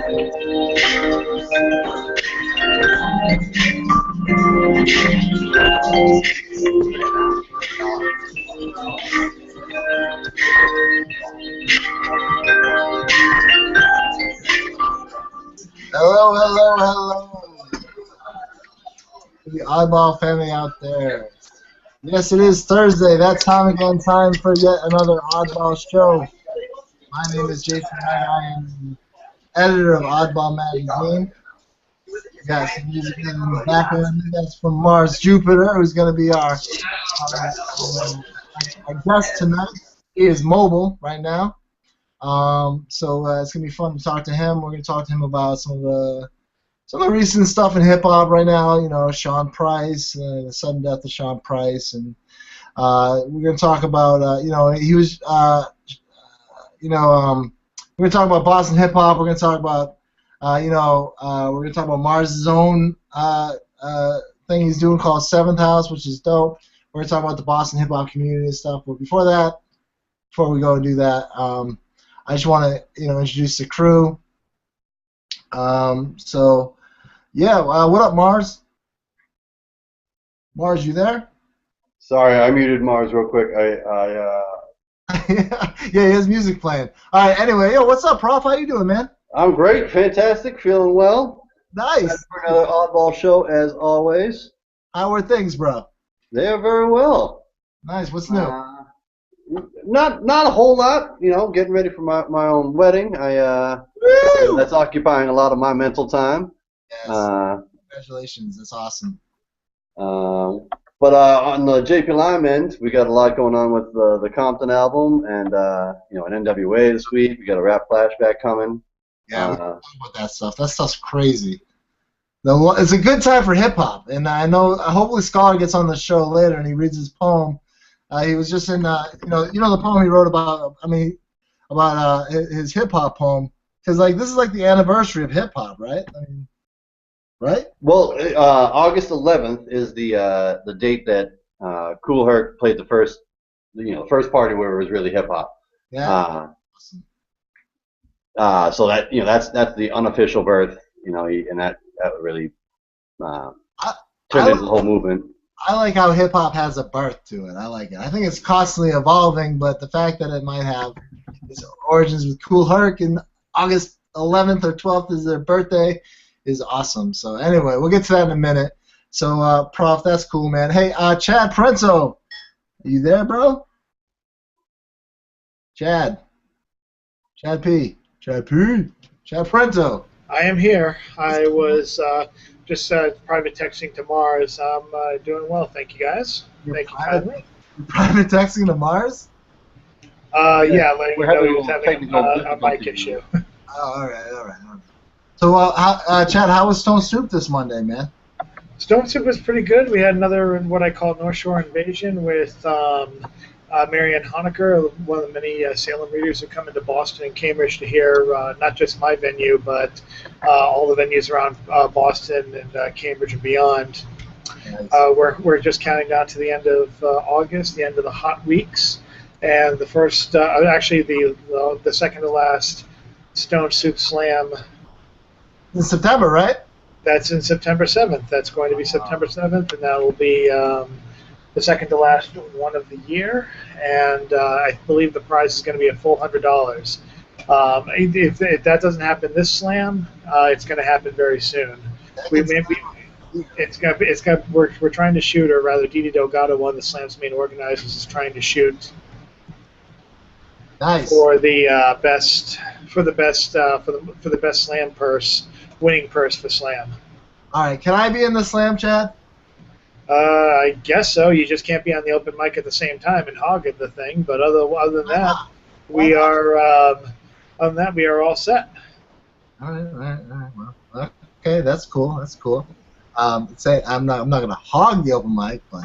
Hello, hello, hello. The Oddball family out there. Yes, it is Thursday. That time again, time for yet another Oddball show. My name is Jason Wright. I am the editor of Oddball Magazine. We got some music in the background. That's from Mars Jupiter, who's going to be our guest tonight. He is mobile right now. So it's going to be fun to talk to him. We're going to talk to him about some of the recent stuff in hip-hop right now, you know, Sean Price, the sudden death of Sean Price, and we're going to talk about, you know, he was, we're going to talk about Boston hip-hop. We're going to talk about, we're going to talk about Mars' own thing he's doing called Seventh House, which is dope. We're going to talk about the Boston hip-hop community and stuff. But before we go and do that, I just want to, introduce the crew. What up, Mars? Mars, you there? Sorry, I muted Mars real quick. Yeah, he has music playing. All right, anyway, what's up, Prof? How you doing, man? I'm great, fantastic, feeling well. Nice. Back for another Oddball show, as always. How are things, bro? They are very well. Nice. What's new? Not a whole lot, getting ready for my own wedding. That's occupying a lot of my mental time. Yes. Congratulations, that's awesome. But on the JP Lime end, we got a lot going on with the Compton album and an NWA this week. We got a rap flashback coming. Yeah, we're talking about that stuff. That stuff's crazy. It's a good time for hip hop, and I know. Hopefully, Scholar gets on the show later and he reads his poem. He was just in, the poem he wrote about. About his hip hop poem, because this is the anniversary of hip hop, right? Right? Well, August 11th is the date that Kool Herc played the first party where it was really hip hop. Yeah. So that that's the unofficial birth, and that really turned into the whole movement. I like how hip hop has a birth to it. I like it. I think it's constantly evolving, but the fact that it might have its origins with Kool Herc and August 11th or 12th is their birthday is awesome. So anyway, we'll get to that in a minute. So Prof, that's cool, man. Hey, Chad Prenzo, are you there, bro? Chad Prenzo. I am here. I was just private texting to Mars. I'm doing well, thank you guys. Thank you kindly. Private texting to Mars? Yeah, he was having a mic issue. Oh, all right. So, Chad, how was Stone Soup this Monday, man? Stone Soup was pretty good. We had another what I call North Shore Invasion with Marianne Honecker, one of the many Salem readers who come into Boston and Cambridge to hear not just my venue, but all the venues around Boston and Cambridge and beyond. Nice. We're just counting down to the end of August, the end of the hot weeks, and the first, actually the second to last Stone Soup Slam. In September, right? That's in September 7th. That's going to be September 7th, and that will be the second to last one of the year. And I believe the prize is going to be a full $100. If that doesn't happen this slam, it's going to happen very soon. We're trying to shoot, or rather, Didi Delgado, one of the slam's main organizers, is trying to shoot. Nice. For the best slam purse, winning purse for slam. All right, can I be in the slam, Chad? I guess so. You just can't be on the open mic at the same time and hog at the thing. But other than that, we are all set. All right. Well, okay, that's cool. I'm not gonna hog the open mic, but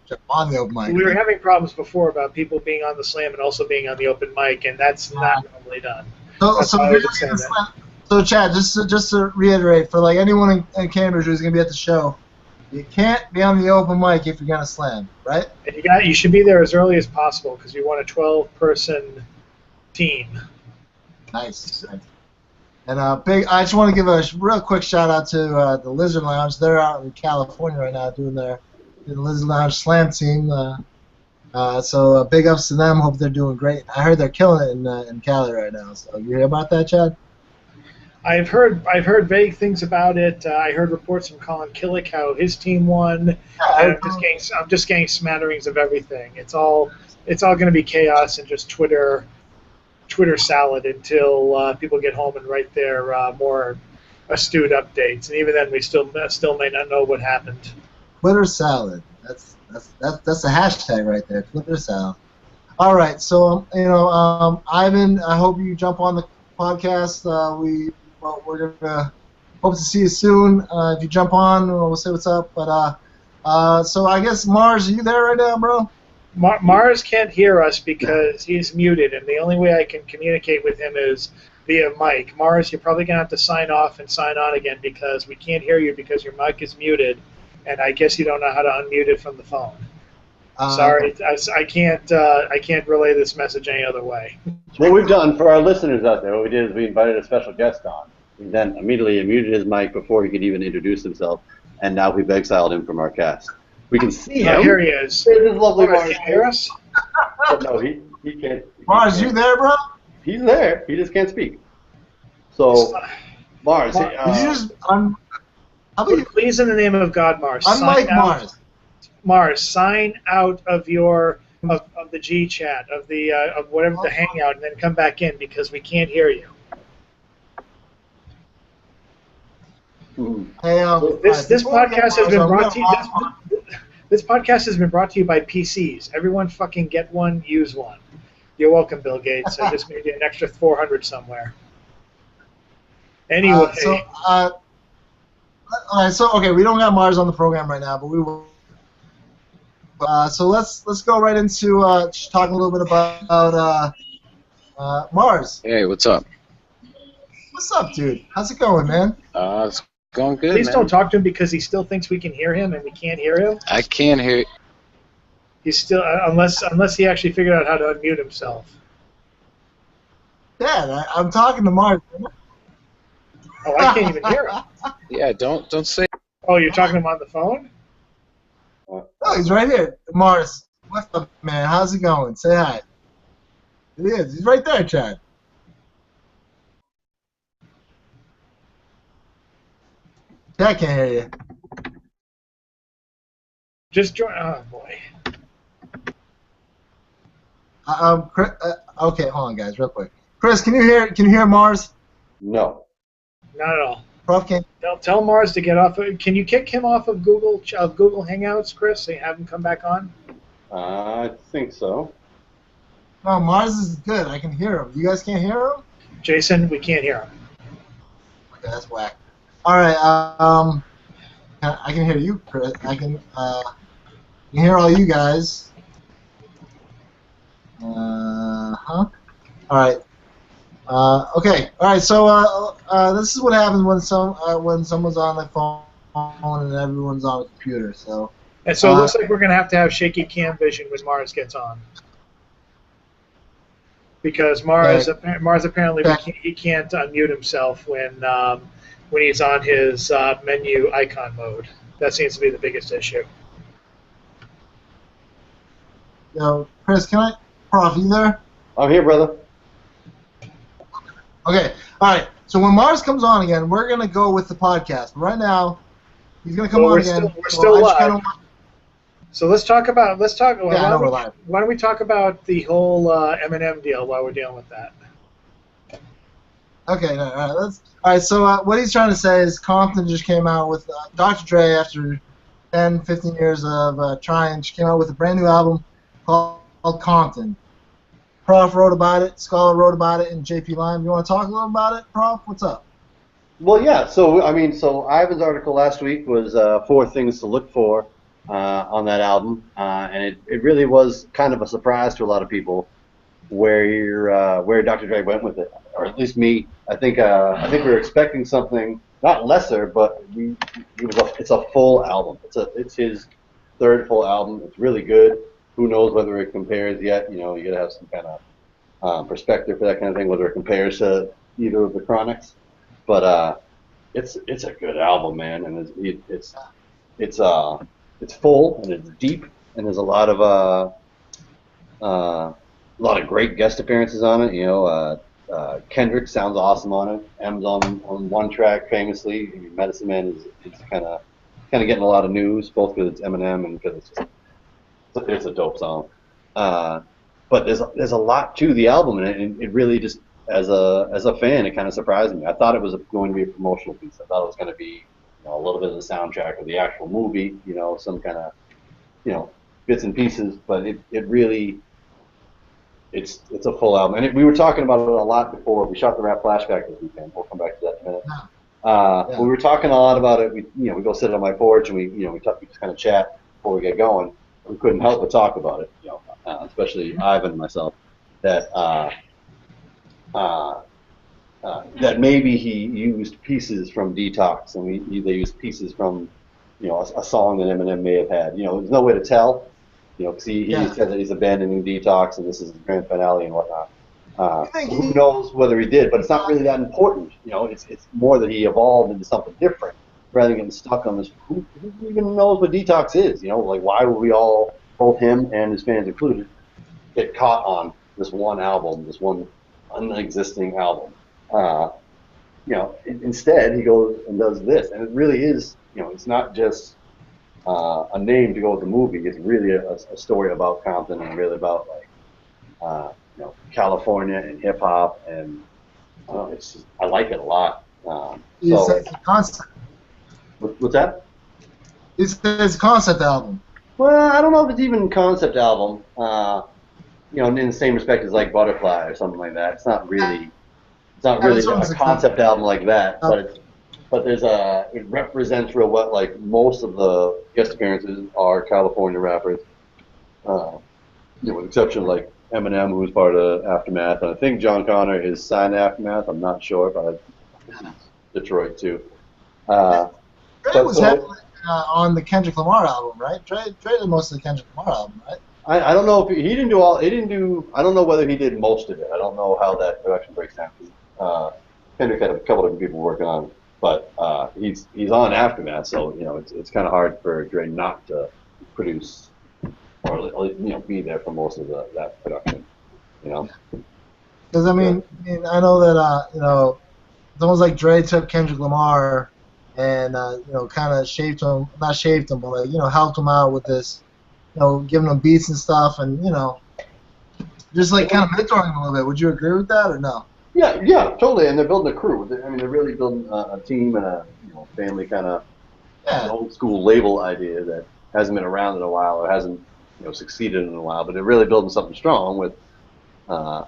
jump on the open mic. We were having problems before about people being on the slam and also being on the open mic, and that's not normally done. So Chad, just to reiterate, for anyone in Cambridge who's gonna be at the show, you can't be on the open mic if you're gonna slam, right? And you should be there as early as possible because we want a 12-person team. Nice. And I just want to give a real quick shout out to the Lizard Lounge. They're out in California right now doing the Lizard Lounge Slam team. So big ups to them. Hope they're doing great. I heard they're killing it in Cali right now. So you hear about that, Chad? I've heard vague things about it. I heard reports from Colin Killick how his team won. And I'm just getting smatterings of everything. It's all going to be chaos and just Twitter salad until people get home and write their more astute updates. And even then, we still may not know what happened. Twitter salad. That's a hashtag right there. Twitter salad. All right. So Ivan, I hope you jump on the podcast. We're gonna hope to see you soon. If you jump on, we'll say what's up. But so I guess Mars, are you there right now, bro? Mars can't hear us because he's muted, and the only way I can communicate with him is via mic. Mars, you're probably going to have to sign off and sign on again because we can't hear you because your mic is muted, and I guess you don't know how to unmute it from the phone. Sorry, I can't relay this message any other way. What we've done for our listeners out there, what we did is we invited a special guest on. We then immediately muted his mic before he could even introduce himself, and now we've exiled him from our cast. We can see him. Here he is. There's this lovely Mars. Can you hear us? But no, he can't. Mars, you there, bro? He's there. He just can't speak. So, Mars. Please, in the name of God, Mars. Unlike Mars. Mars, sign out of your of the G chat of the of whatever the hangout, and then come back in because we can't hear you. Hey, this podcast has been brought to you. This podcast has been brought to you by PCs. Everyone, fucking get one, use one. You're welcome, Bill Gates. I just made you an extra 400 somewhere. Anyway. Okay, we don't got Mars on the program right now, but we will. So let's go right into talking a little bit about Mars. Hey, what's up? What's up, dude? How's it going, man? It's going good, Please man. don't talk to him because he still thinks we can hear him and we can't hear him. I can't hear. He's still unless he actually figured out how to unmute himself. Yeah, I'm talking to Mars. Oh, I can't even hear him. Yeah, don't say. Oh, you're talking to him on the phone? Oh, he's right here. Mars, what's up, man? How's it going? Say hi. It is. He's right there, Chad. Chad can't hear you. Just join. Oh boy. Chris, okay, hold on, guys, real quick. Chris, can you hear Mars? No. Not at all. Prof, can. Tell Mars to get off. Can you kick him off of Google Hangouts, Chris, and have him come back on? I think so. No, Mars is good. I can hear him. You guys can't hear him? Jason, we can't hear him. Okay, that's whack. All right. I can hear you, Chris. I can hear all you guys. All right. Okay. All right. So this is what happens when someone's on the phone and everyone's on the computer. So. And so it looks like we're going to have shaky cam vision when Mars gets on. Because Mars apparently he can't unmute himself when he's on his menu icon mode. That seems to be the biggest issue. Yo, Chris, Prof, you there? I'm here, brother. Okay, all right. So when Mars comes on again, we're gonna go with the podcast. Right now, he's gonna come on again. We're still live. So let's talk. Why don't we talk about the whole M&M deal while we're dealing with that? Okay, all right. All right. So what he's trying to say is Compton just came out with Dr. Dre after 10, 15 years of trying. She came out with a brand new album called Compton. Prof wrote about it, Scholar wrote about it, and JP Lime. You want to talk a little about it, Prof? What's up? Well, yeah. So Ivan's article last week was 4 things to look for on that album, and it really was kind of a surprise to a lot of people where Dr. Dre went with it, or at least me. I think we were expecting something not lesser, but it's a full album. It's his 3rd full album. It's really good. Who knows whether it compares yet? You gotta have some kind of perspective for that kind of thing. Whether it compares to either of the Chronics. But it's a good album, man, and it's it's full and it's deep, and there's a lot of great guest appearances on it. Kendrick sounds awesome on it. M's on one track famously. I mean, Medicine Man is kind of getting a lot of news, both because it's Eminem and because it's a dope song. But there's a lot to the album, and it really just as a fan, it kind of surprised me. I thought it was going to be a promotional piece. I thought it was going to be a little bit of the soundtrack of the actual movie, some kind of bits and pieces. But it really it's a full album, and we were talking about it a lot before. We shot the rap flashback this weekend. We'll come back to that in a minute. Yeah. We were talking a lot about it. We go sit on my porch and we just kind of chat before we get going. We couldn't help but talk about it, especially Ivan and myself. That that maybe he used pieces from Detox, and they used pieces from a song that Eminem may have had. There's no way to tell. Because he said that he's abandoning Detox and this is his grand finale and whatnot. Who knows whether he did, but it's not really that important. It's more that he evolved into something different rather than getting stuck on this. Who even knows what Detox is? Like why would we all, both him and his fans included, get caught on this one album, this one unexisting album? Instead he goes and does this, and it really is. It's not just a name to go with the movie. It's really a story about Compton and really about California and hip hop, and I like it a lot. It's a concept. What's that? It's a concept album. Well, I don't know if it's even a concept album. In the same respect as like Butterfly or something like that. It's not really a concept album like that, but it represents real what like most of the guest appearances are California rappers, with the exception of like Eminem, who was part of Aftermath, and I think John Connor is signed to Aftermath. I'm not sure, but Detroit too. Dre was heavily on the Kendrick Lamar album, right? Dre did most of the Kendrick Lamar album, right? I don't know if he didn't do all. He didn't do. I don't know whether he did most of it. I don't know how that production breaks down. Kendrick had a couple of people working on it. But he's on Aftermath, so it's kind of hard for Dre not to produce or be there for most of that production. Because I mean, I know that it's almost like Dre took Kendrick Lamar and kind of not shaped him, but like helped him out with this, giving him beats and stuff, and just like kind of mentoring him a little bit. Would you agree with that or no? Yeah, totally. And they're building a crew. I mean, they're really building a team and a family kind of old school label idea that hasn't been around in a while or hasn't succeeded in a while. But they're really building something strong with the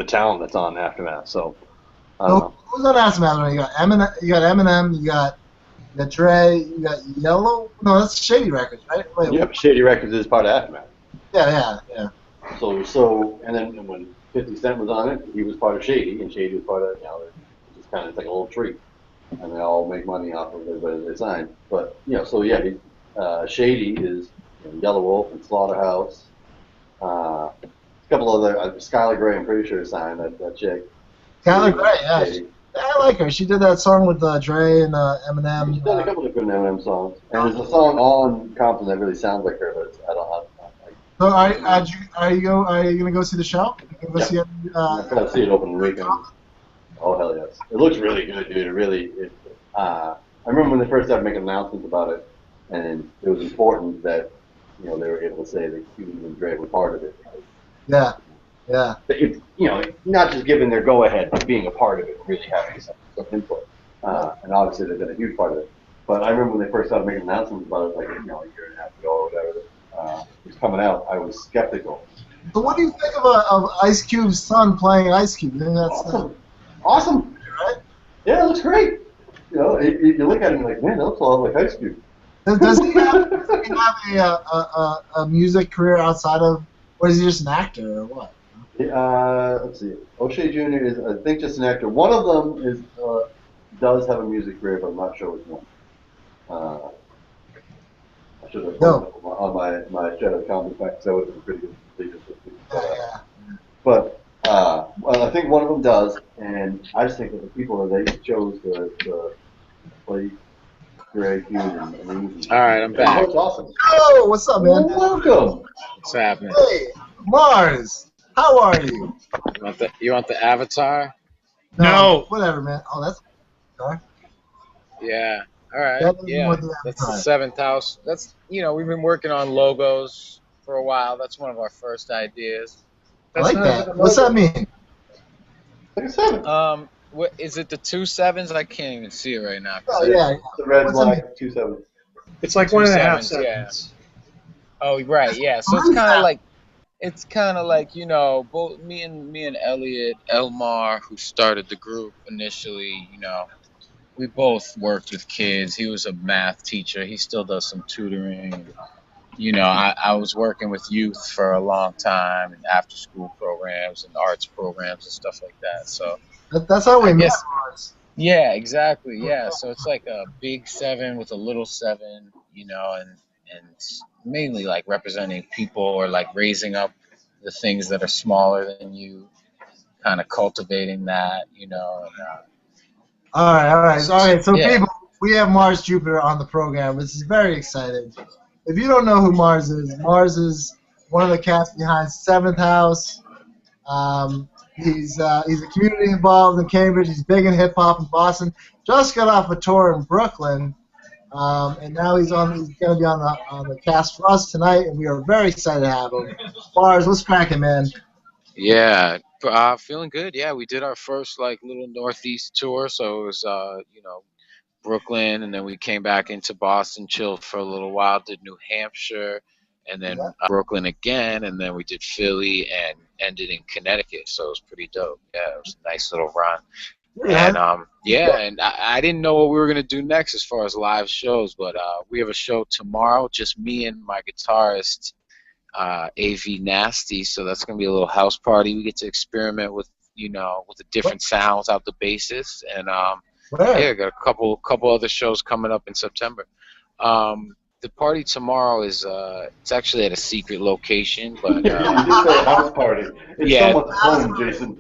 talent that's on Aftermath. So who's on Aftermath? You got Eminem. You got Dre. You got Yellow. No, that's Shady Records, right? Yep, Shady Records is part of Aftermath. Yeah. So and then when 50 Cent was on it, he was part of Shady, and Shady was part of, just kind of like a little tree. And they all make money off of everybody they sign. But, Shady is Yellow Wolf and Slaughterhouse. A couple other, Skylar Grey, I'm pretty sure, signed that chick. Skylar Grey, yeah. I like her. She did that song with Dre and Eminem. She's done a couple of different Eminem songs. And there's a song on Compton that really sounds like her, but I don't know. So are you gonna go see the show? I'm gonna see it open the weekend. Oh hell yes! It looks really good, dude. It really. I remember when they first started making announcements about it, and it was important that they were able to say that Cuban and Dre were part of it. Yeah. It's not just giving their go ahead, but being a part of it, really having some input. And obviously they've been a huge part of it. But I remember when they first started making announcements about it, like a year and a half ago or whatever. It was coming out. I was skeptical. So what do you think of Ice Cube's son playing Ice Cube? You think that's awesome, right? Yeah, it looks great. You look at him like, man, that looks a lot like Ice Cube. Does he have a music career outside of, or is he just an actor or what? Let's see. O'Shea Jr. is, I think, just an actor. One of them does have a music career, but I'm not sure which one. I should have on my Shadow Comic back, so that would have been pretty good. Yeah. But Well, I think one of them does, and I just think that the people that they chose to play Greg, you, and Eve, All right, I'm and the back. host awesome. Oh, what's up, man? Well, welcome. What's happening? Hey, Mars, how are you? You want the avatar? No, No. whatever, man. Oh, that's sorry. Yeah. All right. That doesn't Yeah. want the That's the avatar. seventh house. That's we've been working on logos for a while. That's one of our first ideas. I That's like not even that. a What's that logo. mean? Like a seven. What is it? The two sevens? I can't even see it right now because Oh Yeah, yeah. the red, What's that mean? black, 2 7. It's like two 1.5 sevens. Yeah. seconds. Oh, right. Yeah. So it's What is kind of that? like both me and Elliot Elmar, who started the group initially. We both worked with kids. He was a math teacher. He still does some tutoring. I was working with youth for a long time and after school programs and arts programs and stuff like that. So That's how I we met, guess, Mars. yeah, exactly. Yeah. So it's like a big seven with a little seven, and it's mainly like representing people or like raising up the things that are smaller than you, kind of cultivating that, All right, all right, all right. So, yeah. people, we have Mars Jupiter on the program. This is very exciting. If you don't know who Mars is one of the cats behind Seventh House. He's a community involved in Cambridge. He's big in hip hop in Boston. Just got off a tour in Brooklyn, and now he's on. He's going to be on the cast for us tonight, and we are very excited to have him. Mars, what's cracking, man? Yeah, feeling good. Yeah, we did our first like little Northeast tour, so it was Brooklyn, and then we came back into Boston, chilled for a little while, did New Hampshire, and Yeah, then Brooklyn again, and then we did Philly and ended in Connecticut. So it was pretty dope. Yeah, it was a nice little run. yeah. And yeah, and I didn't know what we were gonna do next as far as live shows, but we have a show tomorrow, just me and my guitarist AV Nasty. So that's gonna be a little house party. We get to experiment with the What? different sounds out the bases, and yeah, Where? got a couple other shows coming up in September. The party tomorrow is it's actually at a secret location, but You did say house party. It's yeah, someone's home, Jason.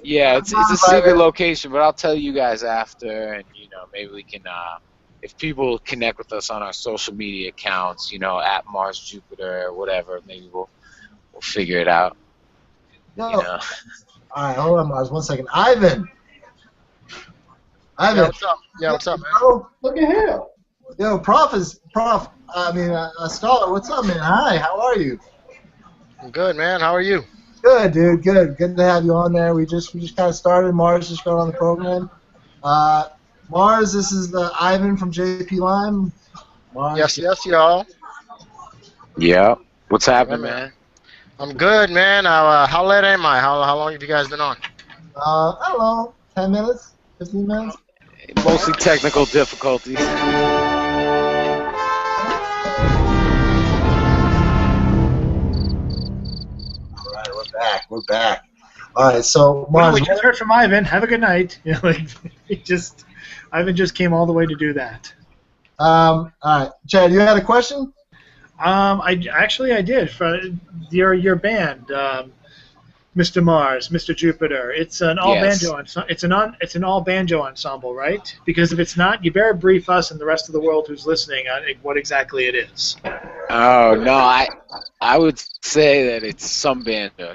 yeah, it's a secret location, but I'll tell you guys after, and maybe we can if people connect with us on our social media accounts, at Mars Jupiter or whatever, maybe we'll figure it out. Yo, You know. all right, hold on, Mars. 1 second. Ivan. Yeah, Ivan. what's up? Yeah, what's up, man? Bro. Look at him. Yo, Prof. Scholar. What's up, man? Hi. How are you? I'm good, man. How are you? Good, dude. Good. Good to have you on there. We just kind of started. Mars just got on the program. Mars, this is Ivan from JP Lime. Mars. Yes, y'all. Yeah. What's Yeah, happening, man. man? I'm good, man. How late am I? How long have you guys been on? I don't know, 10 minutes, 15 minutes. Mostly technical difficulties. All right, we're back. We're back. All right, so Well, Mars. we just heard from Ivan. Have a good night. Ivan just came all the way to do that. All right, Chad, you had a question? I did for your band, Mr. Mars, Mr. Jupiter. It's an all Yes. banjo it's an all banjo ensemble, right? Because if it's not, you better brief us and the rest of the world who's listening on what exactly it is. Oh no, I would say that it's some banjo,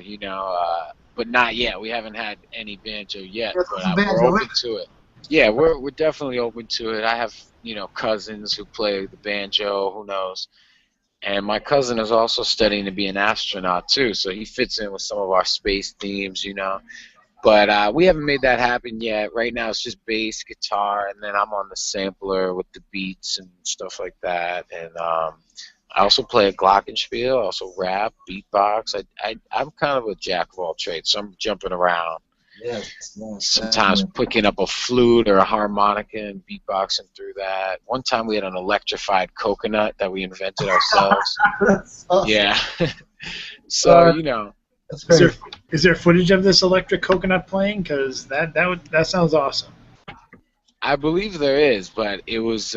but not yet. We haven't had any banjo yet, Yes, but some we're banjo. open to it. Yeah, we're definitely open to it. I have cousins who play the banjo. Who knows? And my cousin is also studying to be an astronaut too, so he fits in with some of our space themes. But we haven't made that happen yet. Right now it's just bass, guitar, and then I'm on the sampler with the beats and stuff like that. And I also play a glockenspiel, I also rap, beatbox. I'm kind of a jack of all trades, so I'm jumping around. Yes. Sometimes picking up a flute or a harmonica and beatboxing through that. One time we had an electrified coconut that we invented ourselves. That's awesome. Yeah. So, That's Is great. there footage of this electric coconut playing? Because that sounds awesome. I believe there is, but it was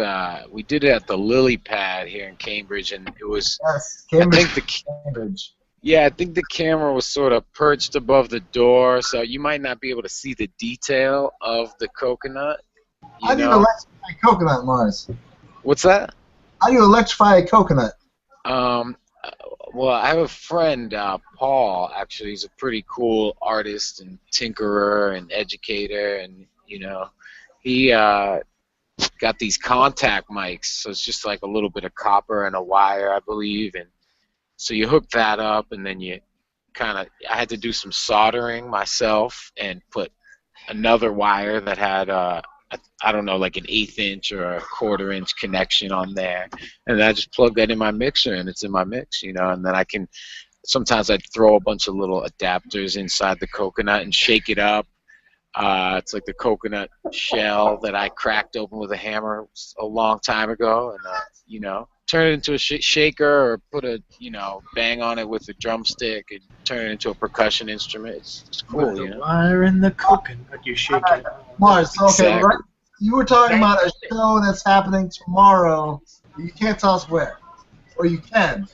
we did it at the Lily Pad here in Cambridge, and it was Yes, I Cambridge. think Cambridge. Yeah, I think the camera was sort of perched above the door, so you might not be able to see the detail of the coconut, How you do you know? electrify a coconut, Mars? What's that? How do you electrify a coconut? Um, uh, well, I have a friend, Paul, actually. He's a pretty cool artist and tinkerer and educator, and, he got these contact mics, so it's just like a little bit of copper and a wire, I believe, and so you hook that up, and then I had to do some soldering myself and put another wire that had I don't know, like an 1/8 inch or a 1/4 inch connection on there, and then I just plug that in my mixer, and it's in my mix, and then sometimes I'd throw a bunch of little adapters inside the coconut and shake it up. It's like the coconut shell that I cracked open with a hammer a long time ago, and turn it into a shaker or put a bang on it with a drumstick and turn it into a percussion instrument. It's With cool, the wire in the coconut, you shake it. Mars, so, okay, Exactly. right, you were talking about a show that's happening tomorrow. You can't tell us where, or you can.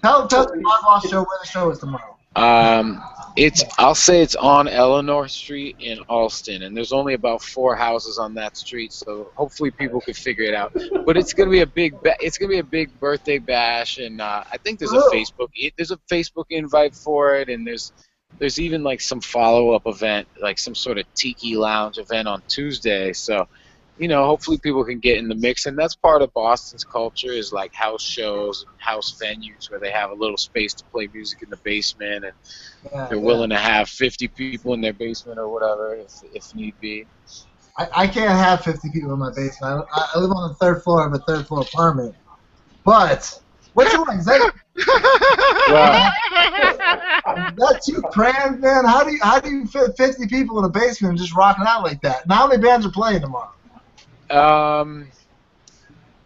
Tell the Oddball show where the show is tomorrow. I'll say it's on Eleanor Street in Alston, and there's only about 4 houses on that street, so hopefully people can figure it out. But it's gonna be a big birthday bash, and I think there's a Facebook invite for it, and there's even like some follow-up event, like some sort of tiki lounge event on Tuesday. So, hopefully people can get in the mix, and that's part of Boston's culture is like house shows, house venues where they have a little space to play music in the basement, and they're willing to have 50 people in their basement or whatever if need be. I can't have 50 people in my basement. I live on the third floor of a third floor apartment. But what's your anxiety? Well, That's too crammed, man. How do you fit 50 people in a basement and just rock it out like that? Now, how many bands are playing tomorrow?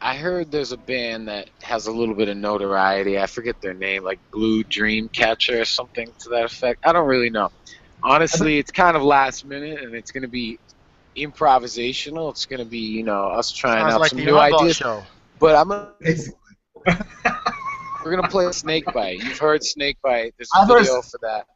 I heard there's a band that has a little bit of notoriety. I forget their name, like Blue Dream Catcher or something to that effect. I don't really know. Honestly, it's kind of last minute, and it's going to be improvisational. It's going to be, us trying Sounds out like some the new Oddball ideas. show. But Basically. we're going to play Snakebite. You've heard Snakebite. There's a I've heard video for that.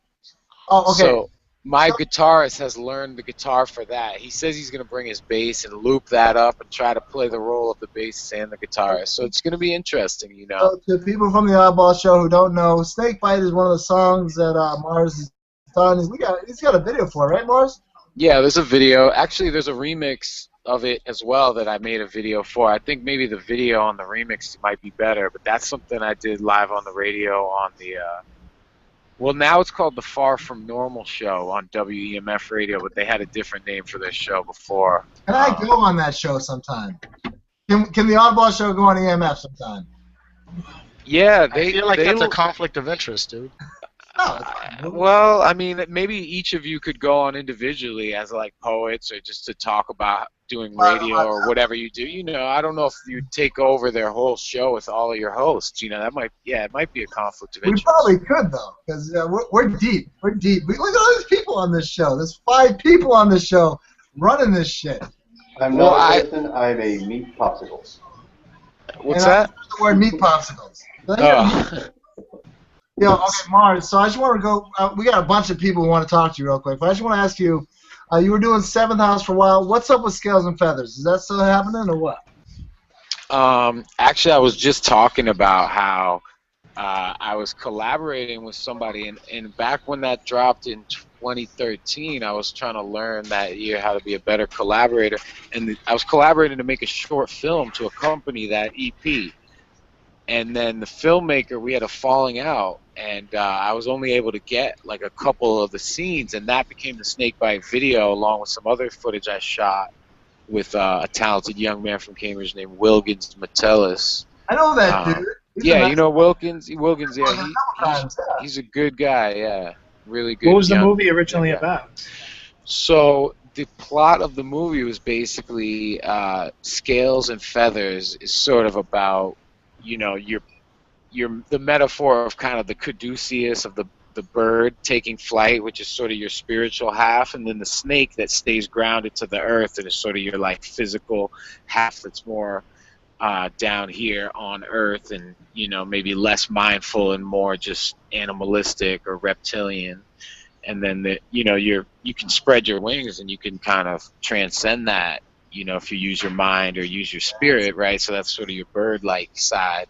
Oh, okay. So my guitarist has learned the guitar for that. He says he's going to bring his bass and loop that up and try to play the role of the bassist and the guitarist. So it's going to be interesting, So to people from the Oddball show who don't know, Snakebite is one of the songs that Mars has done. He's got a video for it, right, Mars? Yeah, there's a video. Actually, there's a remix of it as well that I made a video for. I think maybe the video on the remix might be better, but that's something I did live on the radio on the well, now it's called the Far From Normal show on WEMF radio, but they had a different name for this show before. Can I go on that show sometime? Can the Oddball show go on EMF sometime? Yeah, I feel like that's a conflict of interest, dude. Well, I mean, maybe each of you could go on individually as like poets or just to talk about doing radio or whatever you do. I don't know if you take over their whole show with all of your hosts. It might be a conflict of interest. We probably could though, because we're deep. We're deep. Look at all these people on this show. There's 5 people on this show running this shit. I'm not a person. I'm a meat popsicles. What's that? The word meat popsicles. Oh. Okay, Mars. So I just want to go. We got a bunch of people who want to talk to you real quick, but I just want to ask you. You were doing Seventh House for a while. What's up with Scales and Feathers? Is that still happening or what? Actually, I was just talking about how I was collaborating with somebody, and back when that dropped in 2013, I was trying to learn that year how to be a better collaborator, and I was collaborating to make a short film to accompany that EP. And then the filmmaker, we had a falling out, and I was only able to get like a couple of the scenes, and that became the Snakebite video along with some other footage I shot with a talented young man from Cambridge named Wilkins Metellus. I know that dude. You know Wilkins. Yeah, he's a good guy. Yeah, really good. What was the movie originally about? So the plot of the movie was basically Scales and Feathers is sort of about the metaphor of kind of the caduceus of the bird taking flight, which is sort of your spiritual half, and then the snake that stays grounded to the earth and is sort of your like physical half that's more down here on Earth, and maybe less mindful and more just animalistic or reptilian. And then you can spread your wings and you can kind of transcend that. If you use your mind or use your spirit, right? So that's sort of your bird-like side.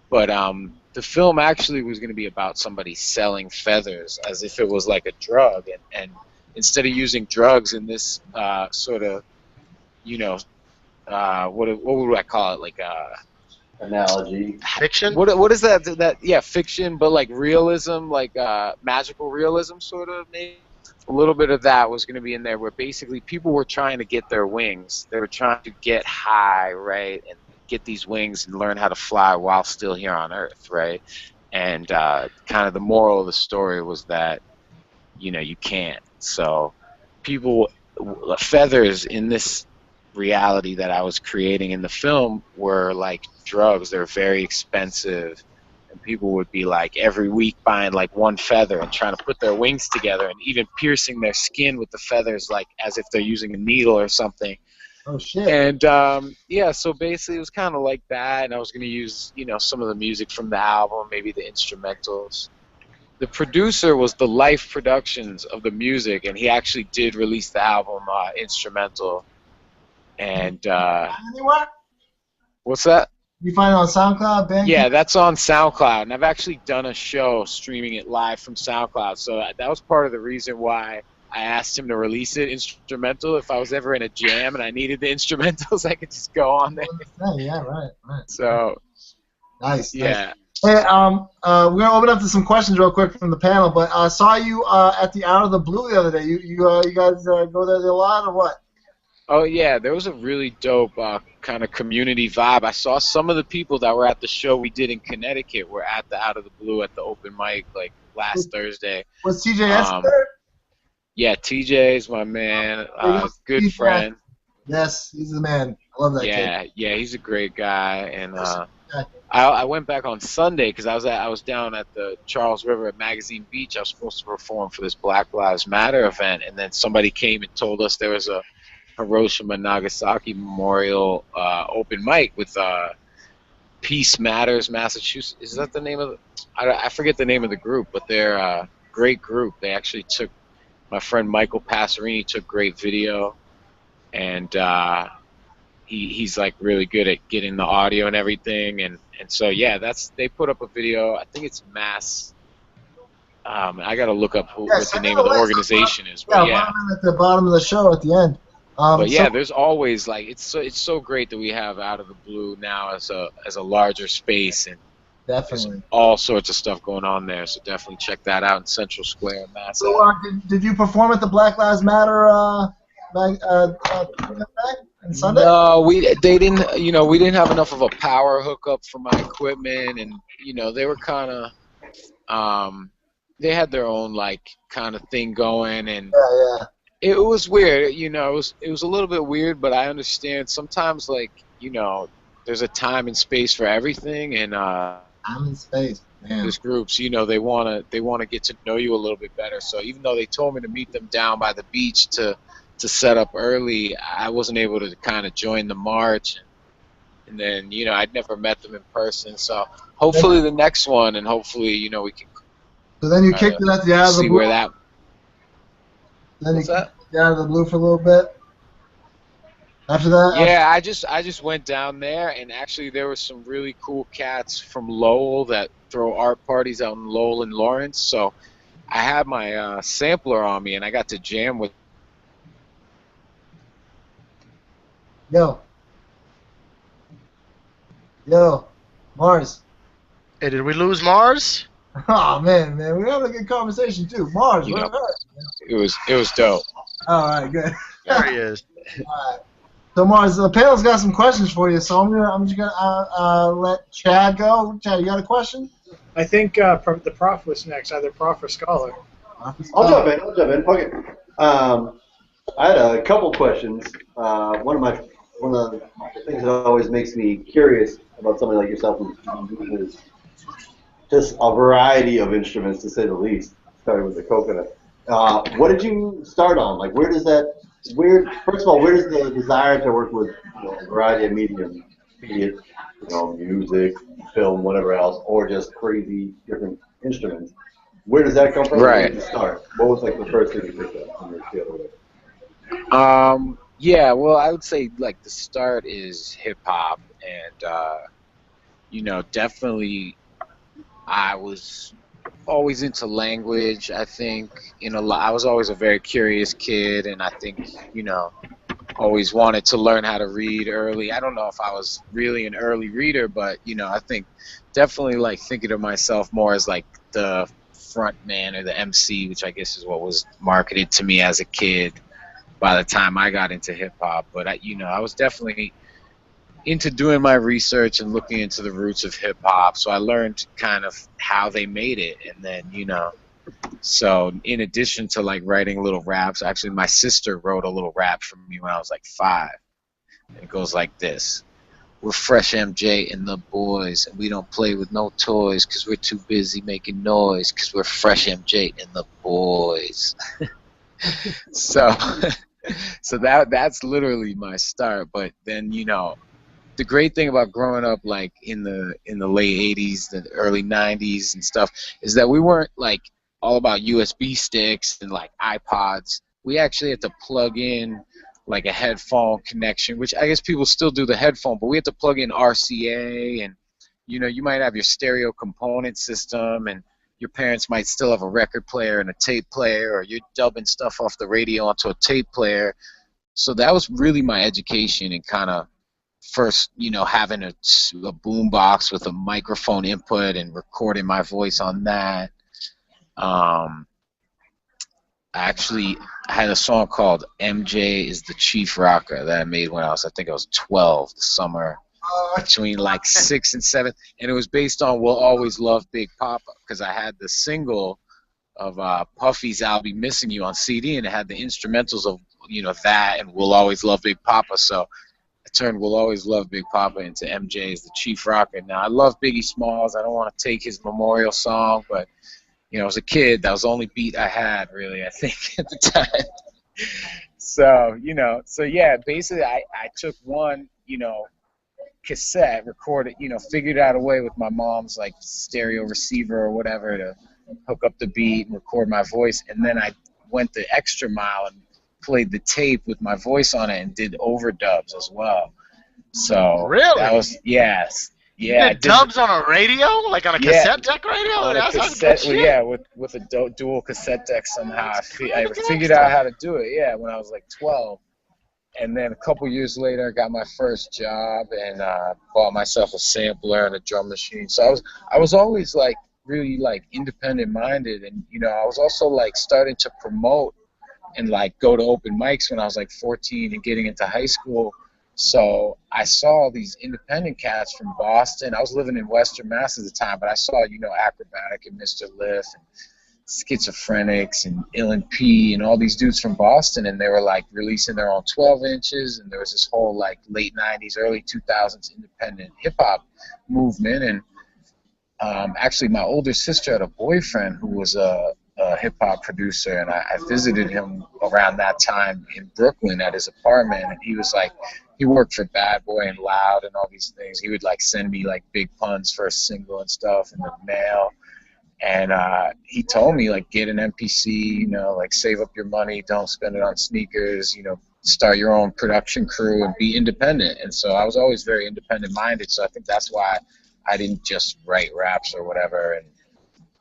But the film actually was going to be about somebody selling feathers as if it was like a drug, and instead of using drugs in this sort of, what would I call it? Like Analogy. Fiction? what is that? Yeah, fiction, but like realism, like magical realism, sort of maybe. A little bit of that was going to be in there, where basically people were trying to get their wings. They were trying to get high, right, and get these wings and learn how to fly while still here on Earth, right? And kind of the moral of the story was that you can't. So people, feathers in this reality that I was creating in the film were like drugs. They're very expensive, and people would be like every week buying like one feather and trying to put their wings together, and even piercing their skin with the feathers, like as if they're using a needle or something. Oh shit. And yeah, so basically it was kind of like that, and I was going to use some of the music from the album, maybe the instrumentals. The producer was the Life Productions of the music, and he actually did release the album instrumental. And Anywhere? what's that? You find it on SoundCloud, Bandcamp? Yeah, that's on SoundCloud, and I've actually done a show streaming it live from SoundCloud. So that was part of the reason why I asked him to release it instrumental. If I was ever in a jam and I needed the instrumentals, I could just go on there. Yeah, right. So Nice. yeah. Hey, we're gonna open up to some questions real quick from the panel, but I saw you at the Out of the Blue the other day. You guys go there a lot or what? Oh yeah, there was a really dope kind of community vibe. I saw some of the people that were at the show we did in Connecticut were at the Out of the Blue at the open mic like last Thursday. Was TJS there? Yeah, TJ is my man, good TJ. friend. Yes, he's the man. I love that kid. Yeah, he's a great guy, and I went back on Sunday because I was down at the Charles River at Magazine Beach. I was supposed to perform for this Black Lives Matter event, and then somebody came and told us there was a Hiroshima Nagasaki Memorial open mic with Peace Matters Massachusetts. Is that the name of I forget the name of the group, but they're a great group. They actually took, my friend Michael Passerini took great video, and he's like really good at getting the audio and everything, and so yeah, they put up a video. I think it's Mass. I gotta look up what the name of the organization is. But yeah, at the bottom of the show at the end. But yeah, there's always like it's so great that we have Out of the Blue now as a larger space, and definitely there's all sorts of stuff going on there. So definitely check that out in Central Square, Mass. So did you perform at the Black Lives Matter Sunday? No, they didn't. We didn't have enough of a power hookup for my equipment, and they were kind of they had their own like kind of thing going, and yeah. It was weird, it was a little bit weird, but I understand sometimes, like, there's a time and space for everything, and time and space, man. There's groups, they wanna get to know you a little bit better. So even though they told me to meet them down by the beach to set up early, I wasn't able to kind of join the march, and then I'd never met them in person. So hopefully the next one, and hopefully we can. So then you kicked it at the Out of the Blue. See where that. Then you kicked it Out of the Blue for a little bit. After that? Yeah, I just went down there, and actually there were some really cool cats from Lowell that throw art parties out in Lowell and Lawrence. So I had my sampler on me, and I got to jam with. Yo, Mars. Hey, did we lose Mars? Oh man, we're having a good conversation too. Mars, what it was dope. All right, good. There he is. All right. So Mars, the panel's got some questions for you. So I'm just gonna let Chad go. Chad, you got a question? I think the prof was next, either prof or scholar. I'll jump in. Okay. I had a couple questions. One of the things that always makes me curious about somebody like yourself is just a variety of instruments, to say the least, starting with the coconut. What did you start on? Like, first of all, where does the desire to work with a variety of mediums be it, music, film, whatever else, or just crazy different instruments. Where does that come from? And where Right. did you start? What was like the first thing you picked up on your scale? Yeah, well, I would say like the start is hip hop, and definitely I was always into language. I think I was always a very curious kid, and I think always wanted to learn how to read early. I don't know if I was really an early reader, but I think definitely like thinking of myself more as like the front man or the MC, which I guess is what was marketed to me as a kid by the time I got into hip hop. But I was definitely into doing my research and looking into the roots of hip hop. So I learned kind of how they made it, and then so in addition to like writing little raps, actually my sister wrote a little rap for me when I was like 5. And it goes like this. We're Fresh MJ and the boys, and we don't play with no toys because we're too busy making noise because we're Fresh MJ and the boys. So so that's literally my start. But then the great thing about growing up like in the late 80s, the early 90s and stuff is that we weren't like all about USB sticks and like iPods. We actually had to plug in like a headphone connection, which I guess people still do the headphone, but we had to plug in RCA, and you might have your stereo component system, and your parents might still have a record player and a tape player, or you're dubbing stuff off the radio onto a tape player. So that was really my education, and kind of first, having a boom box with a microphone input and recording my voice on that. Actually, I had a song called MJ is the Chief Rocker that I made when I think I was 12, the summer between like 6 and 7. And it was based on We'll Always Love Big Papa, because I had the single of Puffy's I'll Be Missing You on CD, and it had the instrumentals of, that and We'll Always Love Big Papa. So I turned We'll Always Love Big Papa into MJ is the Chief Rocker. Now, I love Biggie Smalls. I don't want to take his memorial song, but as a kid, that was the only beat I had, really, I think, at the time. So, yeah, basically I took one, cassette, recorded, figured out a way with my mom's, like, stereo receiver or whatever to hook up the beat and record my voice. And then I went the extra mile and played the tape with my voice on it and did overdubs as well. So Really? that was, yes. Yeah, you did dubs on a radio, like on a cassette deck radio. On That's a cassette, with a dual cassette deck somehow. I figured out how to do it. Yeah, when I was like 12, and then a couple years later, I got my first job and bought myself a sampler and a drum machine. So I was always like really like independent minded, and I was also like starting to promote and like go to open mics when I was like 14 and getting into high school. So I saw these independent cats from Boston. I was living in Western Mass at the time, but I saw, Acrobatic and Mr. Liff and Schizophrenics and Ill and P and all these dudes from Boston, and they were like releasing their own 12 inches, and there was this whole like late 90s, early 2000s independent hip hop movement. And actually my older sister had a boyfriend who was a hip hop producer, and I visited him around that time in Brooklyn at his apartment, and he was like, he worked for Bad Boy and Loud and all these things. He would like send me like Big Pun's first single and stuff in the mail, and he told me like get an MPC, like save up your money, don't spend it on sneakers, start your own production crew and be independent. And so I was always very independent minded, so I think that's why I didn't just write raps or whatever and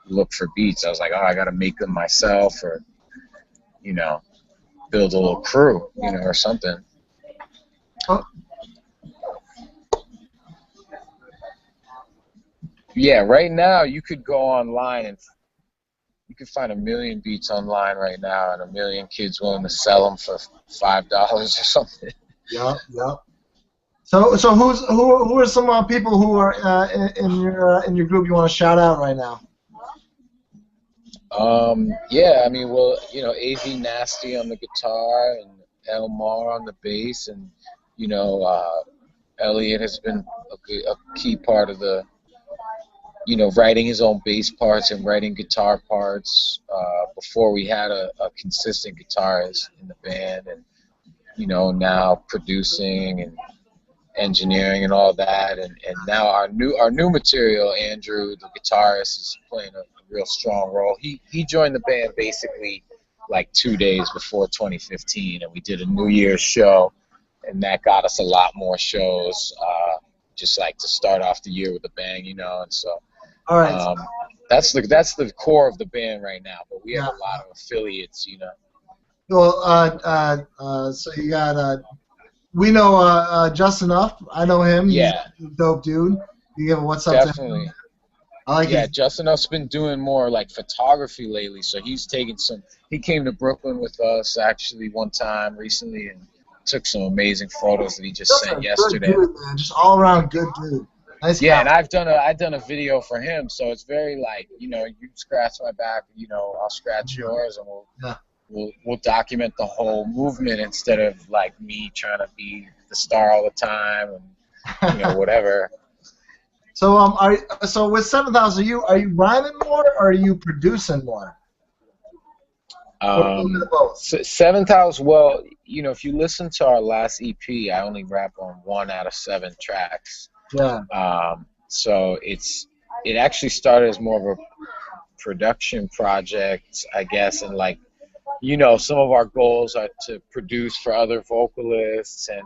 look for beats. I was like, oh, I got to make them myself, or build a little crew, or something. Yeah, right now you could go online and you could find 1 million beats online right now, and 1 million kids willing to sell them for $5 or something. Yep. So who are some people who are in your group you want to shout out right now? Yeah, I mean, well, AV Nasty on the guitar and Elmar on the bass, and Elliot has been a key part of the, writing his own bass parts and writing guitar parts before we had a consistent guitarist in the band, and now producing and engineering and all that, and now our new material, Andrew, the guitarist, is playing a real strong role. He joined the band basically like 2 days before 2015, and we did a New Year's show, and that got us a lot more shows, just like to start off the year with a bang, you know. And so All right. that's the core of the band right now, but we have Yeah. a lot of affiliates, you know. Well, so you got we know Justin Up. I know him. Yeah. He's a dope dude. You give a what's up to Definitely. him. I like Yeah, his. Justin Up's been doing more like photography lately, so he's taking some. He came to Brooklyn with us actually one time recently and took some amazing photos that he just Justin, sent good yesterday. dude, man. Just all around good dude. Nice Yeah, guy. and I've done a video for him, so it's very like, you know, you scratch my back, you know, I'll scratch yours, and we'll document the whole movement instead of like me trying to be the star all the time and, you know, whatever. So so with 7,000, are you rhyming more or are you producing more? Or a little bit of both? 7,000. Well, you know, if you listen to our last EP, I only rap on 1 out of 7 tracks. Yeah. So it actually started as more of a production project, I guess, and like, you know, some of our goals are to produce for other vocalists and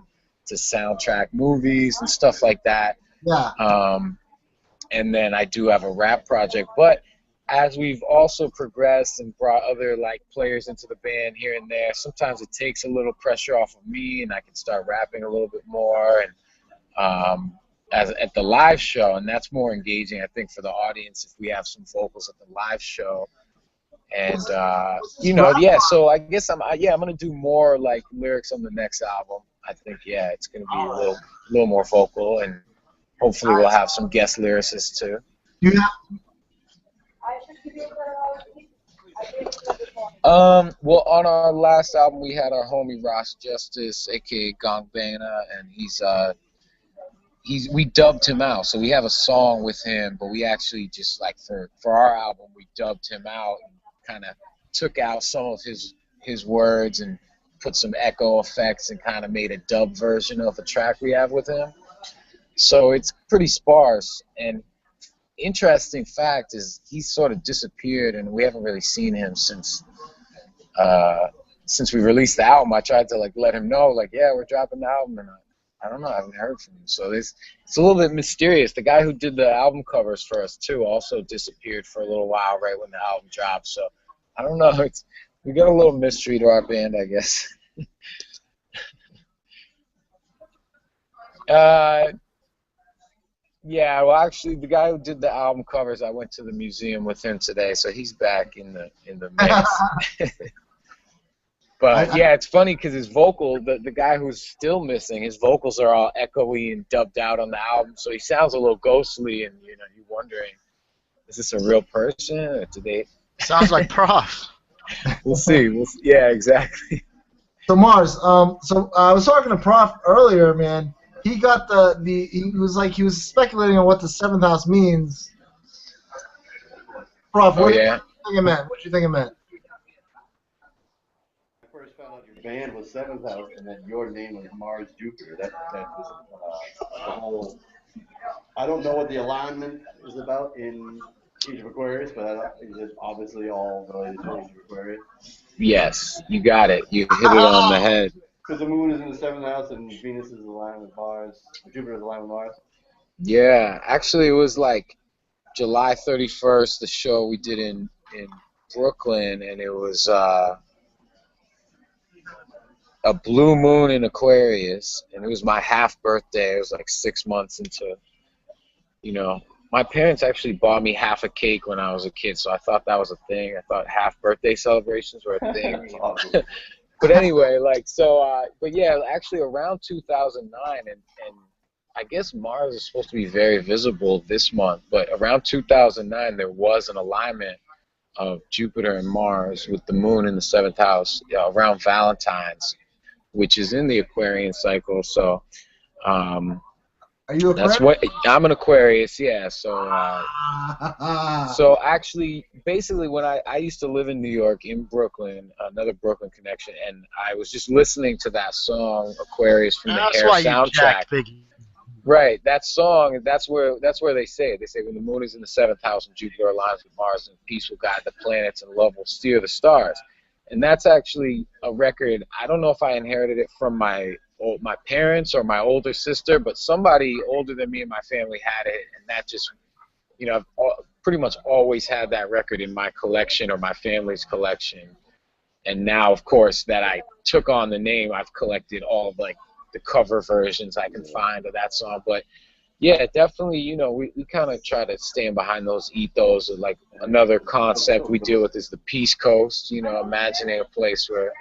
to soundtrack movies and stuff like that. Yeah. And then I do have a rap project, but as we've also progressed and brought other like players into the band here and there, sometimes it takes a little pressure off of me, and I can start rapping a little bit more, and as at the live show, and that's more engaging, I think, for the audience if we have some vocals at the live show. And you know, yeah. So I guess I'm gonna do more like lyrics on the next album. I think, yeah, it's gonna be a little more vocal, and hopefully we'll have some guest lyricists too. You have, Well, on our last album, we had our homie Ross Justice, aka Gong Bana, and we dubbed him out. So we have a song with him, but we actually just like for our album, we dubbed him out and kind of took out some of his words and put some echo effects and kind of made a dub version of a track we have with him. So it's pretty sparse, and interesting fact is he sort of disappeared, and we haven't really seen him since we released the album. I tried to like let him know, like, yeah, we're dropping the album, and I don't know, I haven't heard from him. So it's a little bit mysterious. The guy who did the album covers for us too also disappeared for a little while right when the album dropped. So I don't know. We got a little mystery to our band, I guess. Yeah, well, actually, the guy who did the album covers, I went to the museum with him today, so he's back in the mix. But yeah, it's funny because his vocal, the guy who's still missing, his vocals are all echoey and dubbed out on the album, so he sounds a little ghostly, and you know, you're wondering, is this a real person, or did they? Sounds like Prof. We'll see. Yeah, exactly. so Mars, so I was talking to Prof earlier, man. He got he was speculating on what the 7th house means. Prof, what do you think it meant? What do you think it meant? I first found out your band was 7th house and that your name was Mars Jupiter. That's the whole. I don't know what the alignment is about in Age of Aquarius, but is it obviously all related to Age of Aquarius? Yes, you got it. You hit it on the head. Because the moon is in the 7th house and Venus is aligned with Mars. Jupiter is aligned with Mars. Yeah, actually, it was like July 31st, the show we did in Brooklyn, and it was a blue moon in Aquarius, and it was my half birthday. It was like 6 months into, you know, my parents actually bought me half a cake when I was a kid, so I thought that was a thing. I thought half birthday celebrations were a thing. Awesome. But anyway, like, so, but yeah, actually around 2009, and I guess Mars is supposed to be very visible this month, but around 2009, there was an alignment of Jupiter and Mars with the moon in the 7th house around Valentine's, which is in the Aquarian cycle. So, Are you Aquarius? that's what I'm an Aquarius, yeah. So, so actually, basically, when I used to live in New York, in Brooklyn, another Brooklyn connection, and I was just listening to that song Aquarius from the That's Hair why you soundtrack. jacked Big Right, that song, that's where they say it. They say when the moon is in the seventh house and Jupiter aligns with Mars, and peace will guide the planets and love will steer the stars. And that's actually a record. I don't know if I inherited it from my parents or my older sister, but somebody older than me and my family had it, and that just, I've pretty much always had that record in my collection or my family's collection. And now, of course, that I took on the name, I've collected all of like the cover versions I can find of that song. But yeah, definitely, we kind of try to stand behind those ethos. Like another concept we deal with is the Peace Coast, imagining a place where,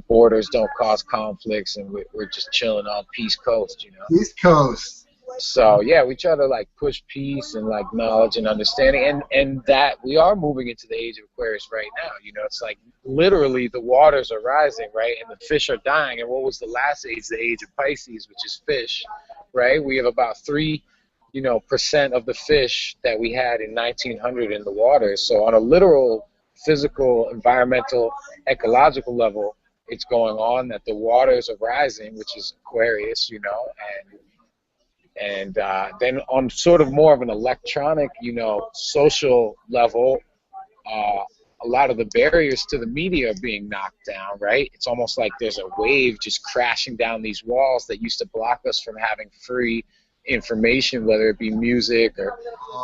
borders don't cause conflicts and we're just chilling on Peace Coast. East Coast. So yeah, we try to like push peace and like knowledge and understanding, and that we are moving into the age of Aquarius right now. It's like literally the waters are rising, right, and the fish are dying. And what was the last age? The age of Pisces, which is fish, right? We have about 3% of the fish that we had in 1900 in the waters. So on a literal, physical, environmental, ecological level, it's going on that the waters are rising, which is Aquarius, and then on sort of more of an electronic, social level, a lot of the barriers to the media are being knocked down, right? It's almost like there's a wave just crashing down these walls that used to block us from having free information, whether it be music or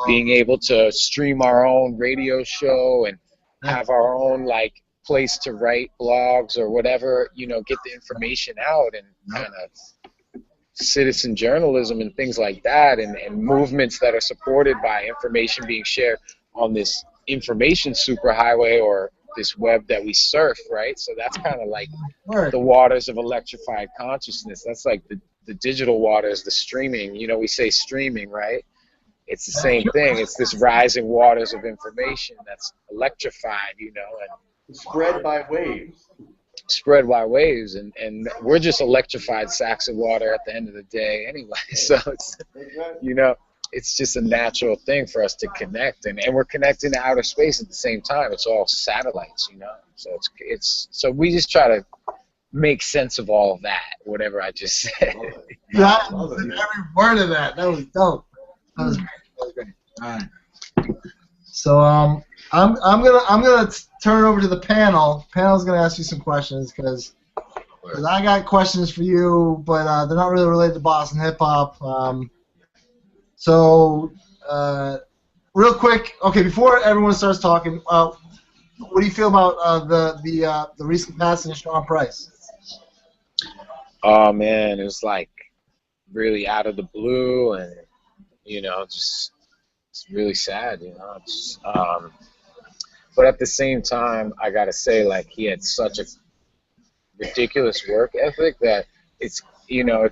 being able to stream our own radio show and have our own like place to write blogs or whatever, get the information out and kind of citizen journalism and things like that, and movements that are supported by information being shared on this information superhighway or this web that we surf, right? So that's kind of like the waters of electrified consciousness. That's like the digital waters, the streaming. We say streaming, right? It's the same thing. It's this rising waters of information that's electrified, and spread by waves. And we're just electrified sacks of water at the end of the day anyway. So it's, it's just a natural thing for us to connect, and we're connecting to outer space at the same time. It's all satellites, so so we just try to make sense of all of that, whatever I just said. Every word of that was dope. That was great. All right. So I'm gonna turn it over to the panel. Panel's gonna ask you some questions because I got questions for you, but they're not really related to Boston hip hop. So real quick, okay, before everyone starts talking, what do you feel about the recent passing of Sean Price? Oh man, it was like really out of the blue, and just it's really sad, but at the same time, I gotta say, like, he had such a ridiculous work ethic that it's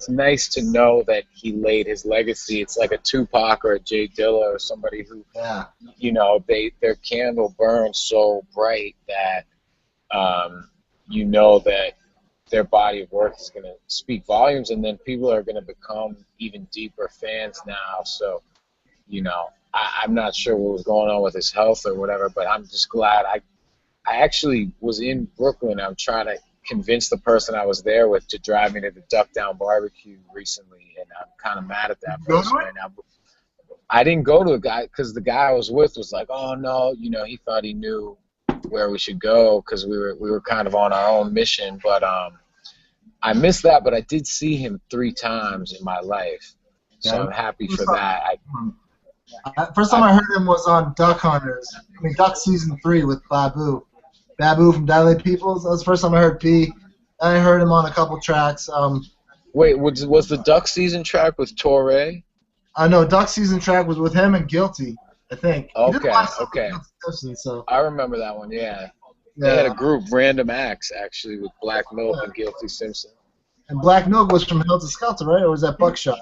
nice to know that he laid his legacy. It's like a Tupac or a Jay Dilla or somebody who, their candle burns so bright that, that their body of work is going to speak volumes, and then people are going to become even deeper fans now. So, I'm not sure what was going on with his health or whatever, but I'm just glad. I actually was in Brooklyn. I'm trying to convince the person I was there with to drive me to the Duck Down Barbecue recently, and I'm kind of mad at that person right now. I didn't go to the guy because the guy I was with was like, oh no, he thought he knew where we should go because we were kind of on our own mission. But I missed that, but I did see him 3 times in my life, so I'm happy for that. First time I heard him was on Duck Hunters. Duck Season 3 with Babu. Babu from Dilate Peoples. That was the first time I heard P. I heard him on a couple tracks. Wait, was the Duck Season track with Torre? No, Duck Season track was with him and Guilty, I think. Okay. Simpson, so. I remember that one, yeah. They had a group, Random Acts, actually, with Black Milk and Guilty Simpson. And Black Milk was from Helter Skelter, right? Or was that Buckshot?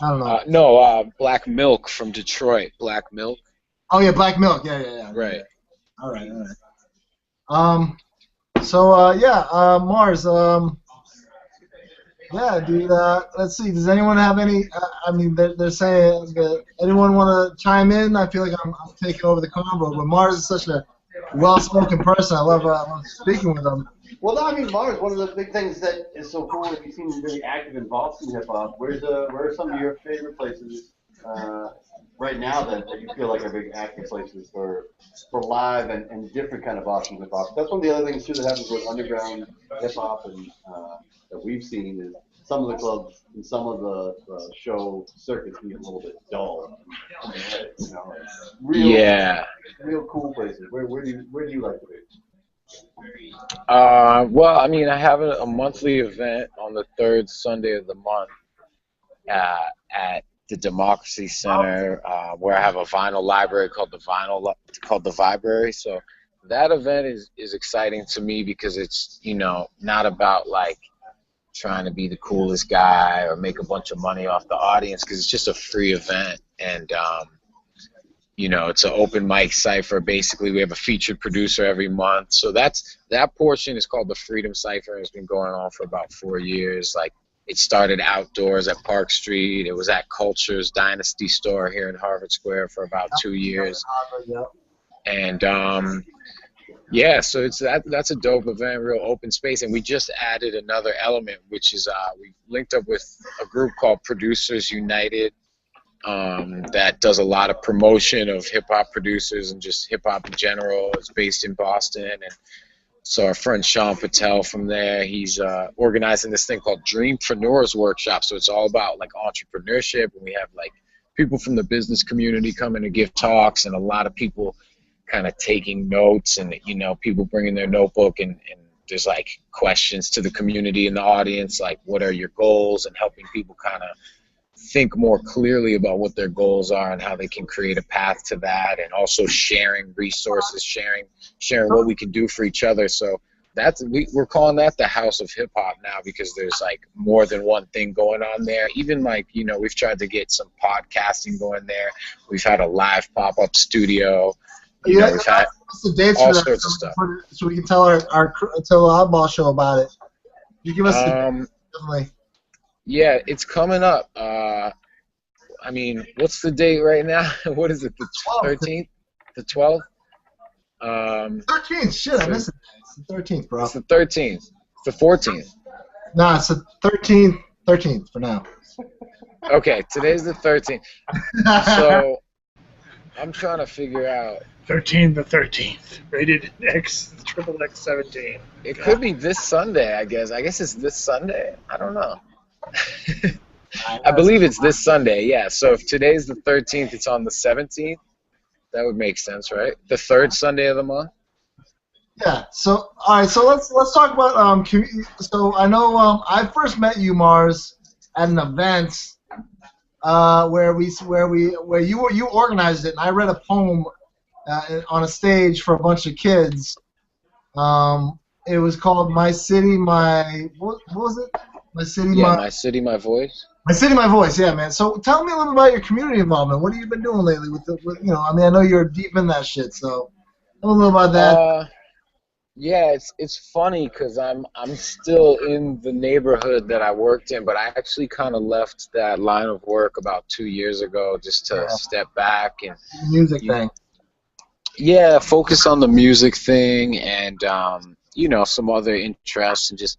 I don't know. No, Black Milk from Detroit. Black Milk. Oh, yeah, Black Milk. Yeah. Right. All right. Mars. Dude. Let's see. Does anyone have any? They're saying. Anyone want to chime in? I feel like I'm taking over the convo, but Mars is such a well-spoken person. I love speaking with him. Well, I mean, Mars, one of the big things that is so cool that you seem really active in Boston hip hop. Where are some of your favorite places uh, right now that you feel like are big active places for live and different kind of Boston hip hop? That's one of the other things too that happens with underground hip hop and that we've seen is some of the clubs and some of the show circuits can get a little bit dull in the head, you know, like Yeah. real cool places. Where do you like to be? Well, I mean, I have a monthly event on the third Sunday of the month at the Democracy Center, where I have a vinyl library called the Vibrary. So that event is exciting to me because it's not about like trying to be the coolest guy or make a bunch of money off the audience because it's just a free event and it's an open mic cipher. Basically, we have a featured producer every month. So that portion is called the Freedom Cipher. It's been going on for about 4 years. Like it started outdoors at Park Street. It was at Culture's Dynasty store here in Harvard Square for about 2 years. And yeah, so that's a dope event, real open space. And we just added another element, which is we linked up with a group called Producers United. That does a lot of promotion of hip hop producers and just hip hop in general. It's based in Boston, and so our friend Sean Patel from there, he's organizing this thing called Dreampreneurs Workshop. So it's all about like entrepreneurship, and we have like people from the business community coming to give talks, and a lot of people kind of taking notes, and people bringing their notebook, and there's like questions to the community in the audience, like what are your goals, and helping people kind of think more clearly about what their goals are and how they can create a path to that, and also sharing resources, sharing what we can do for each other. So we're calling that the House of Hip Hop now because there's like more than one thing going on there. Even like we've tried to get some podcasting going there. We've had a live pop-up studio. We've had what's the dates all for that, sorts of stuff. so we can tell tell the Oddball show about it. You give us the dates, definitely. Yeah, it's coming up. I mean, what's the date right now? What is it? The 13th? The 12th? 13th. Shit, I missed it. It's the 13th, bro. It's the 13th. It's the 14th. Nah, it's the 13th. 13th for now. Okay, today's the 13th. So I'm trying to figure out. 13 the 13th. Rated X, triple X 17. It could be this Sunday, I guess. I guess it's this Sunday. I don't know. I believe it's this Sunday, yeah. So if today's the 13th, it's on the 17th. That would make sense, right? The third Sunday of the month. Yeah. So all right. So let's talk about So I know I first met you, Mars, at an event where you organized it, and I read a poem on a stage for a bunch of kids. It was called "My City, My" what was it? My City, My City, My Voice. My City, My Voice. Yeah, man. So tell me a little bit about your community involvement. What have you been doing lately with I mean, I know you're deep in that shit. So tell me a little about that. Yeah, it's funny because I'm still in the neighborhood that I worked in, but I actually kind of left that line of work about 2 years ago just to step back and music thing. Yeah, focus on the music thing and some other interests, and just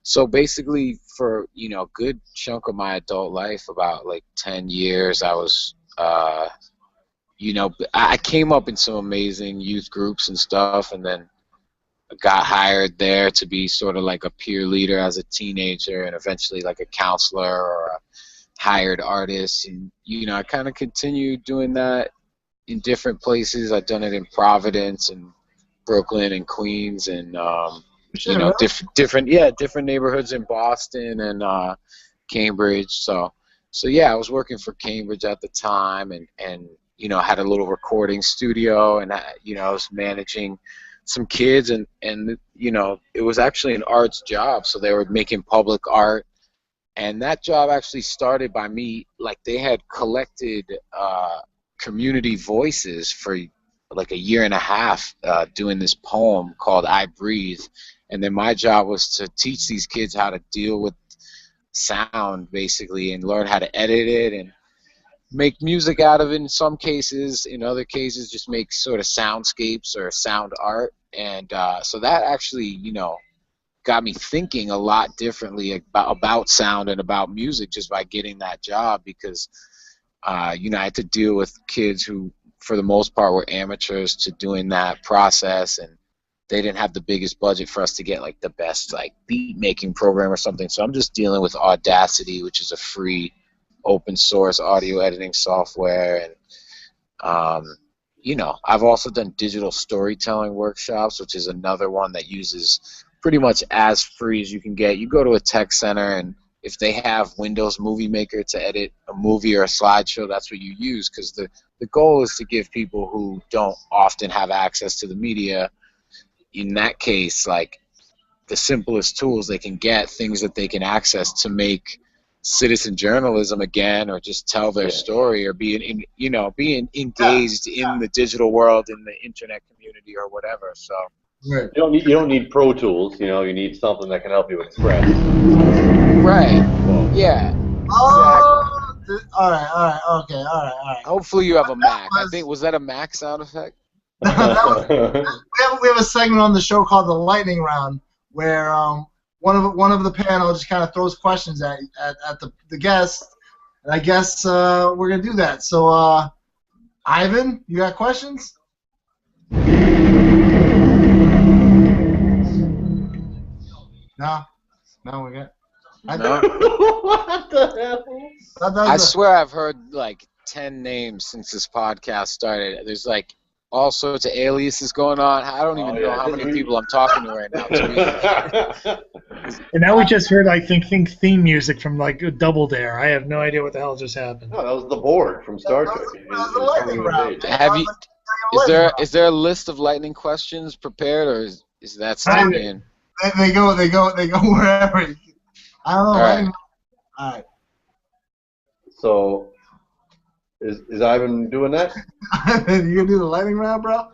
so basically for a good chunk of my adult life, about like 10 years, I was I came up in some amazing youth groups and stuff, and then got hired there to be sort of like a peer leader as a teenager, and eventually like a counselor or a hired artist, and I kind of continued doing that in different places. I've done it in Providence and Brooklyn and Queens, and different neighborhoods in Boston and Cambridge. So yeah, I was working for Cambridge at the time, and had a little recording studio, and I was managing some kids, and it was actually an arts job, so they were making public art, and that job actually started by me. Like, they had collected community voices for like a year and a half doing this poem called I Breathe, and then my job was to teach these kids how to deal with sound, basically, and learn how to edit it and make music out of it in some cases. In other cases, just make sort of soundscapes or sound art. And so that actually, got me thinking a lot differently about sound and about music just by getting that job, because you know, I had to deal with kids who, for the most part, were amateurs to doing that process, and they didn't have the biggest budget for us to get like the best like beat making program or something. So I'm just dealing with Audacity, which is a free open source audio editing software. And you know, I've also done digital storytelling workshops, which is another one that uses pretty much as free as you can get. You go to a tech center, and if they have Windows Movie Maker to edit a movie or a slideshow, that's what you use, because the goal is to give people who don't often have access to the media, in that case, like the simplest tools they can get, things that they can access to make citizen journalism again, or just tell their story, or being engaged in the digital world, in the internet community, or whatever. So Right. You don't need Pro Tools. You know, you need something that can help you express. right, yeah, Oh, all right, okay, all right. hopefully you have a Mac. I was- think, was that a Mac sound effect? We have a segment on the show called the lightning round, where one of the panel just kind of throws questions at the guest, and I guess we're gonna do that. So, Ivan, you got questions? No, we got. No. What the hell? I swear I've heard like 10 names since this podcast started. There's like all sorts of aliases going on. I don't even know how many people I'm talking to right now. And now we just heard, I think theme music from like Double Dare. I have no idea what the hell just happened. No, that was the Borg from Star Trek. That was the lightning round. Have you? Is there a list of lightning questions prepared, or is that still being? They go wherever. I don't know. All right. All right. So, is Ivan doing that? You gonna do the lightning round, bro?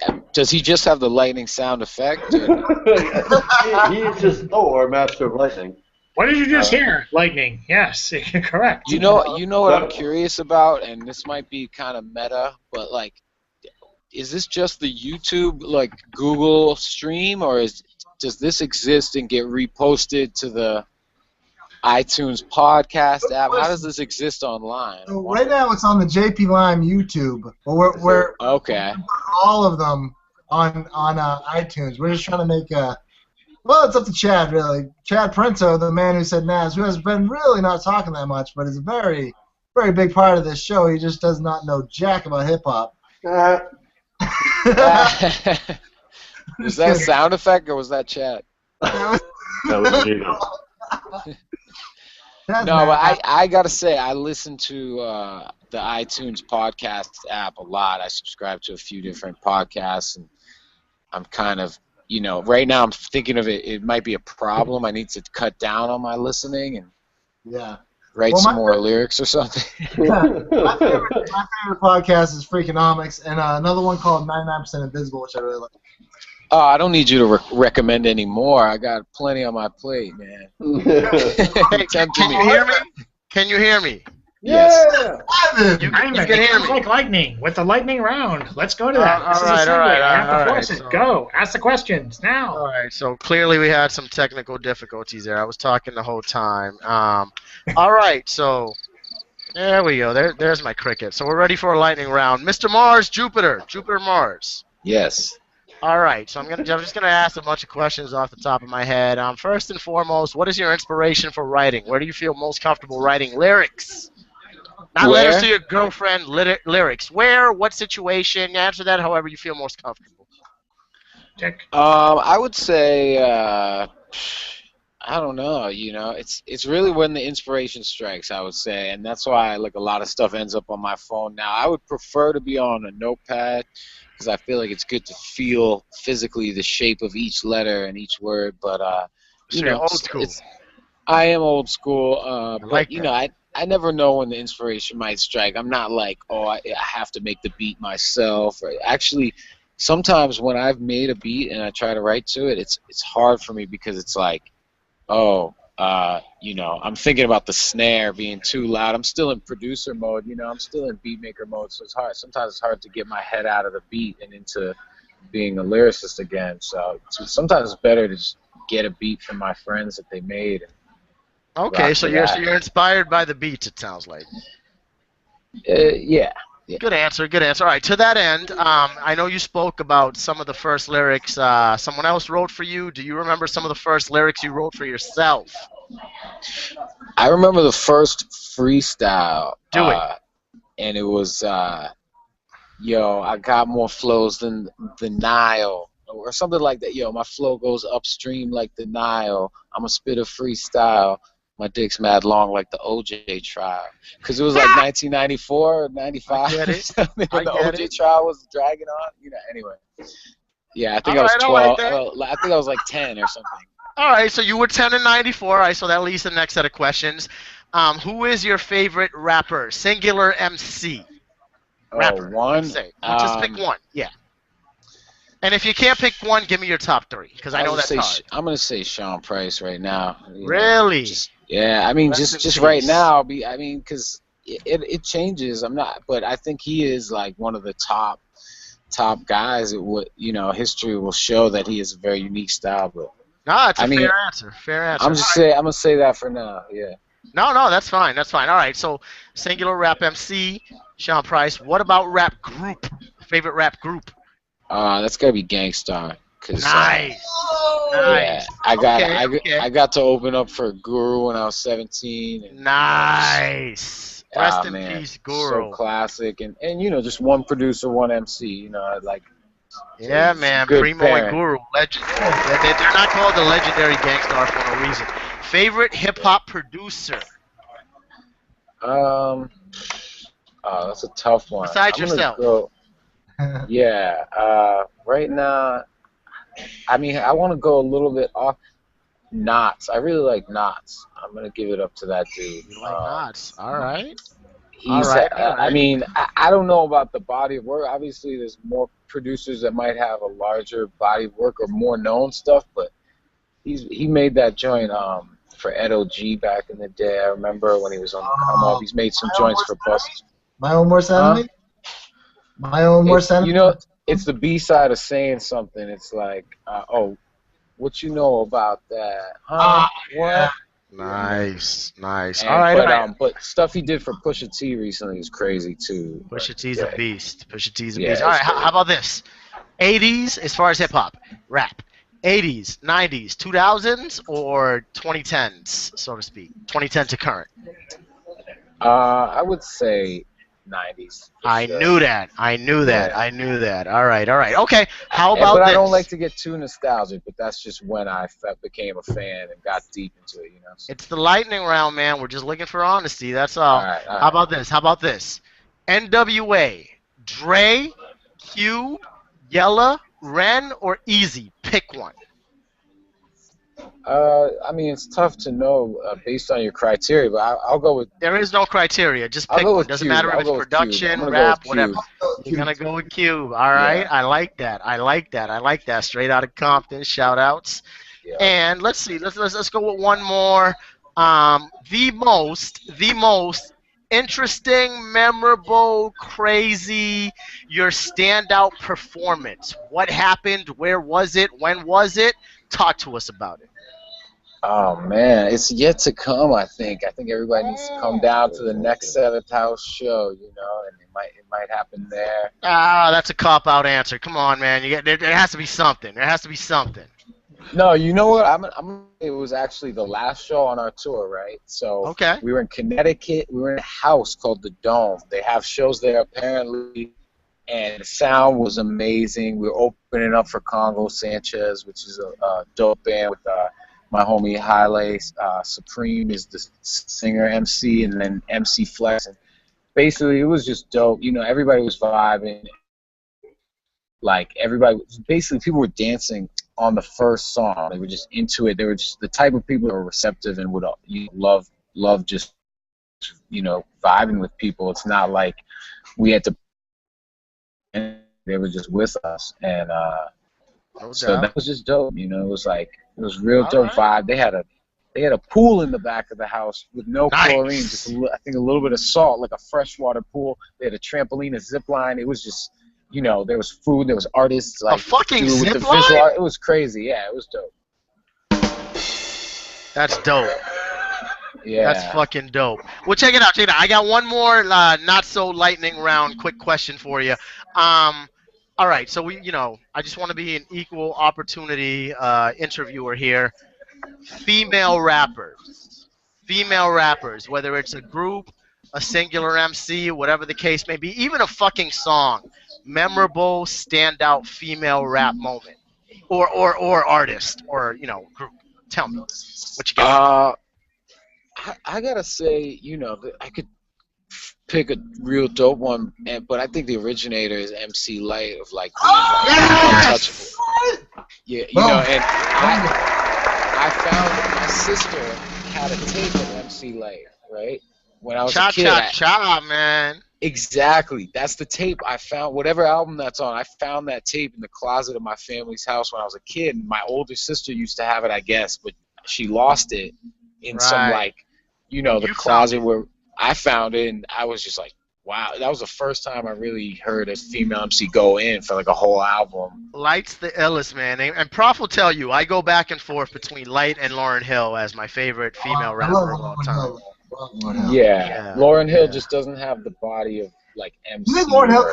Yeah. Does he just have the lightning sound effect? Or? He is just our master of lightning. What did you just hear? Lightning. Yes, correct. You know what I'm curious about, and this might be kind of meta, but like, is this just the YouTube, like Google stream, or does this exist and get reposted to the iTunes podcast app? How does this exist online? So right now it's on the JP Lime YouTube, but we're okay. all of them on iTunes. We're just trying to make a. Well, it's up to Chad, really. Chad Printo, the man who said Naz, who has been really not talking that much, but is a very, very big part of this show. He just does not know jack about hip-hop. Was that a sound effect, or was that Chad? That was you. No, but I gotta say, I listen to the iTunes podcast app a lot. I subscribe to a few different podcasts, and I'm kind of, right now I'm thinking of it. It might be a problem. I need to cut down on my listening and write some more lyrics or something. My favorite podcast is Freakonomics, and another one called 99% Invisible, which I really like. Oh, I don't need you to recommend any more. I got plenty on my plate, man. Hey, can you hear me? Can you hear me? Yes. You can hear me. Like lightning with the lightning round. Let's go to that. All right. So, go. Ask the questions now. All right. So clearly we had some technical difficulties there. I was talking the whole time. All right. So there we go. There's my cricket. So we're ready for a lightning round. Mr. Mars, Jupiter, Mars. Yes. All right, so I'm just gonna ask a bunch of questions off the top of my head. First and foremost, what is your inspiration for writing? Where do you feel most comfortable writing lyrics? Not Where? letters to your girlfriend. Lyrics. Where? What situation? Answer that however you feel most comfortable. Check. I would say I don't know. It's really when the inspiration strikes, I would say, and that's why like a lot of stuff ends up on my phone now. I would prefer to be on a notepad, because I feel like it's good to feel physically the shape of each letter and each word. But Old school. I am old school. like but I never know when the inspiration might strike. I'm not like, I have to make the beat myself. Or actually, sometimes when I've made a beat and I try to write to it, it's hard for me, because it's like, I'm thinking about the snare being too loud. I'm still in producer mode, I'm still in beat maker mode, so it's hard. Sometimes it's hard to get my head out of the beat and into being a lyricist again. So sometimes it's better to just get a beat from my friends that they made. And Okay, rock so to you're that. inspired by the beats. It sounds like. Yeah. Good answer. Good answer. All right. To that end, I know you spoke about some of the first lyrics someone else wrote for you. Do you remember some of the first lyrics you wrote for yourself? I remember the first freestyle. Do it. And it was, yo, I got more flows than the Nile, or something like that. Yo, my flow goes upstream like the Nile. I'm a spit of freestyle. My dick's mad long like the OJ trial. Because it was like 1994 or 95 I get or it. something when I the get OJ it. trial was dragging on. Anyway. Yeah, I think All I was right. I like 12. that. Well, I think I was like 10 or something. All right. So you were 10 in 94. All right. So that leads to the next set of questions. Who is your favorite rapper? Singular MC. Rapper. One? Say. Well, just pick one. Yeah. And if you can't pick one, give me your top three, because I know that's hard. I'm gonna say Sean Price right now. Really? I mean, Rest in just right peace. now. Because it changes. But I think he is like one of the top guys. It would, history will show that he has a very unique style. But No, it's a fair answer. Fair answer. I'm gonna say that for now. Yeah. No, that's fine. That's fine. All right. So singular rap MC, Sean Price. What about rap group? Favorite rap group? That's gotta be Gangstar. Nice. Yeah, Okay. I got to open up for Guru when I was 17. And, nice. Rest in man, peace, Guru. So classic, and just one producer, one MC. Yeah, man. Good Primo parent. and Guru, legend. They're not called the legendary Gangstar for no reason. Favorite hip hop producer? That's a tough one. Besides yourself. Right now, I want to go a little bit off. Knots. I really like Knots. I'm gonna give it up to that dude. You like Knots? All right. All right. I don't know about the body of work. Obviously, there's more producers that might have a larger body of work or more known stuff, but he made that joint for Ed O.G. back in the day. I remember when he was on the come up. He's made some joints for Bust. My Own Worst Enemy? My Own Worst Enemy? It's the B-side of Saying Something. It's like, what you know about that? Huh? What? Nice. All right. But stuff he did for Pusha T recently is crazy too. Pusha T's a beast. All right, how about this? 80s as far as hip hop, rap. 80s, 90s, 2000s, or 2010s, so to speak. 2010 to current. I would say 90s. I knew that. All right. Okay. How about But this? I don't like to get too nostalgic, but that's just when I became a fan and got deep into it, It's the lightning round, man. We're just looking for honesty. That's all. All right. How about this? NWA, Dre, Cube, Yella, Ren, or Easy? Pick one. It's tough to know based on your criteria, but I'll go with. There is no criteria. Just pick one. Doesn't matter if it's production, rap, whatever. You're gonna go with Cube. All right. Yeah. I like that. Straight out of Compton. Shout outs. Yeah. And let's see. Let's go with one more. The most interesting, memorable, crazy, your standout performance. What happened? Where was it? When was it? Talk to us about it. Oh man, it's yet to come. I think everybody needs to come down to the next Seventh House show, and it might happen there. That's a cop out answer. Come on, man. There has to be something. No, you know what? It was actually the last show on our tour, right? So okay. We were in Connecticut. We were in a house called the Dome. They have shows there apparently. And the sound was amazing. We were opening up for Congo Sanchez, which is a dope band with my homie Haile. Supreme is the singer MC, and then MC Flex. And basically, it was just dope. Everybody was vibing. Basically, people were dancing on the first song. They were just into it. They were just the type of people that were receptive and would love just, vibing with people. It's not like we had to. They were just with us, and so that was just dope. It was real dope vibe. They had a pool in the back of the house with no chlorine, just I think a little bit of salt, like a freshwater pool. They had a trampoline, a zip line. It was you know, there was food, there was artists A like fucking dude with zip the visual line? art. It was crazy. Yeah, it was dope. That's dope. Yeah. That's fucking dope. Well, check it out. Check it out. I got one more not so lightning round quick question for you. All right. So I just want to be an equal opportunity interviewer here. Female rappers. Female rappers, whether it's a group, a singular MC, whatever the case may be, even a fucking song. Memorable, standout female rap moment. Or artist or group. Tell me. What you got? I gotta say, you know, I could pick a real dope one, but I think the originator is MC Light of like being like untouchable. Yeah, you know, and I found my sister had a tape of MC Light, right? When I was a kid. Cha, man. Exactly. That's the tape I found. Whatever album that's on, I found that tape in the closet of my family's house when I was a kid. And my older sister used to have it, I guess, but she lost it in some like, you know, the closet where I found it, and I was just like, wow. That was the first time I really heard a female MC go in for like a whole album. Light's the illest, man. And Prof will tell you, I go back and forth between Light and Lauryn Hill as my favorite female rapper of all time. Yeah. Lauryn Hill just doesn't have the body of like MC. You think Lauryn Hill?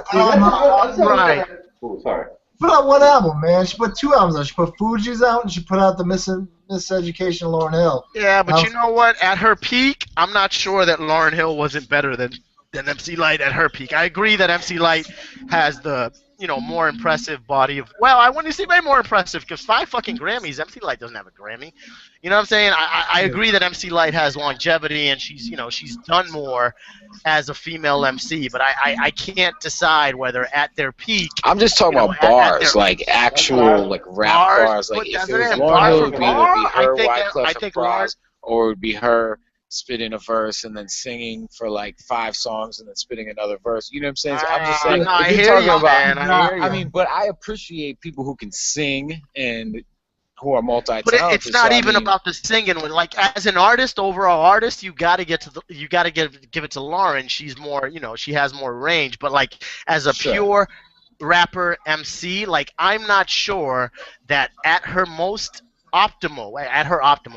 Right. Oh, sorry. Put out one album, man. She put 2 albums out. She put Fuji's out, and she put out the Miseducation of Lauryn Hill. Yeah, but you know what? At her peak, I'm not sure that Lauryn Hill wasn't better than MC Light at her peak. I agree that MC Light has the more impressive body of. Well, I wouldn't say very more impressive because 5 fucking Grammys. MC Light doesn't have a Grammy. You know what I'm saying? I agree that MC Light has longevity and she's done more as a female MC, but I can't decide whether at their peak. I'm just talking about bars, like actual like rap bars. Like if it was Lauryn Hill, it would either be her, Wyclef, and Pras, or it would be her spitting a verse and then singing for like 5 songs and then spitting another verse. You know what I'm saying? So I'm just saying. I hear you, man. I mean, but I appreciate people who can sing and who are multi-talented. But it's not even about the singing. Like as an artist, overall artist, you gotta give it to Lauryn. She's more, she has more range. But like as a pure rapper MC, like I'm not sure that at her most optimal,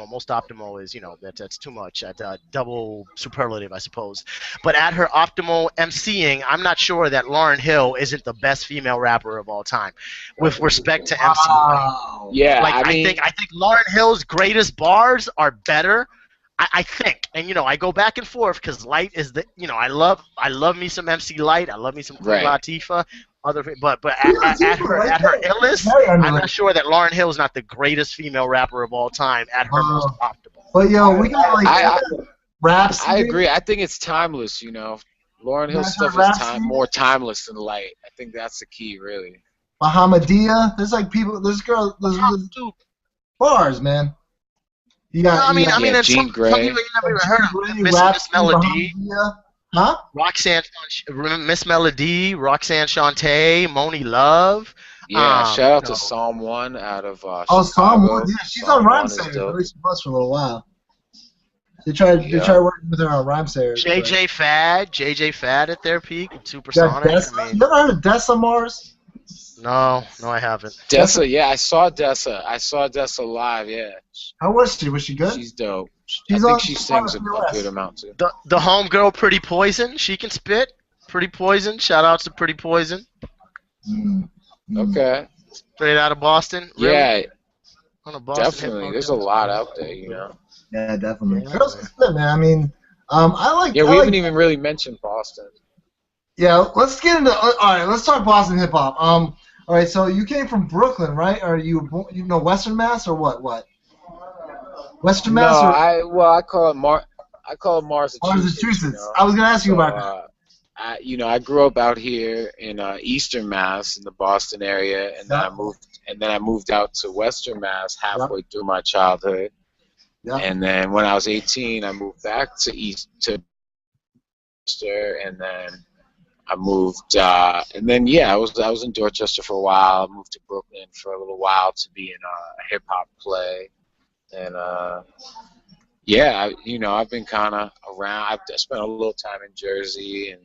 most optimal is, that's too much, at double superlative, I suppose. But at her optimal MCing, I'm not sure that Lauryn Hill isn't the best female rapper of all time, with respect to MC. Yeah, like I think Lauryn Hill's greatest bars are better. I think, and I go back and forth because Light is the, I love me some MC Light, I love me some Queen Latifah. But at her illest, I'm not sure that Lauryn Hill is not the greatest female rapper of all time at her most optimal. But we got like raps. I agree. I think it's timeless. Lauryn Hill's stuff is more timeless than Light. I think that's the key, really. Bahamadia. There's like people. There's girls. There's bars, man. You got. Jean Grey. Some people you never even heard of. Miss Melody. Huh? Miss Melody, Roxanne Shante, Moni Love. Yeah, shout out to Psalm 1 out of Chicago. Psalm 1. Yeah, she's on Rhyme Sayers. At least she was for a little while. They tried working with her on Rhyme Sayers. JJ Fad at their peak, Supersonic. You ever heard of Dessa, Mars? No, I haven't. Dessa, yeah, I saw Dessa live, yeah. How was she? Was she good? She's dope. I think she sings a good amount too. The homegirl, Pretty Poison, she can spit. Pretty Poison, shout outs to Pretty Poison. Okay. Straight out of Boston. Really? Yeah. Boston definitely. There's a lot out there, Yeah, definitely. Girls can spit, man. I mean, I like. Yeah, we haven't even really mentioned Boston. Yeah, let's get into. All right, let's talk Boston hip hop. All right, so you came from Brooklyn, right? Are you Western Mass or what? Western Mass? No, I call it Marsachusetts. Marsachusetts. I was gonna ask you about that. I grew up out here in Eastern Mass in the Boston area, and then I moved out to Western Mass halfway through my childhood. Yeah. And then when I was 18, I moved back to Dorchester, and then I moved, and then I was in Dorchester for a while. I moved to Brooklyn for a little while to be in a hip hop play, and I've been kind of around. I spent a little time in Jersey, and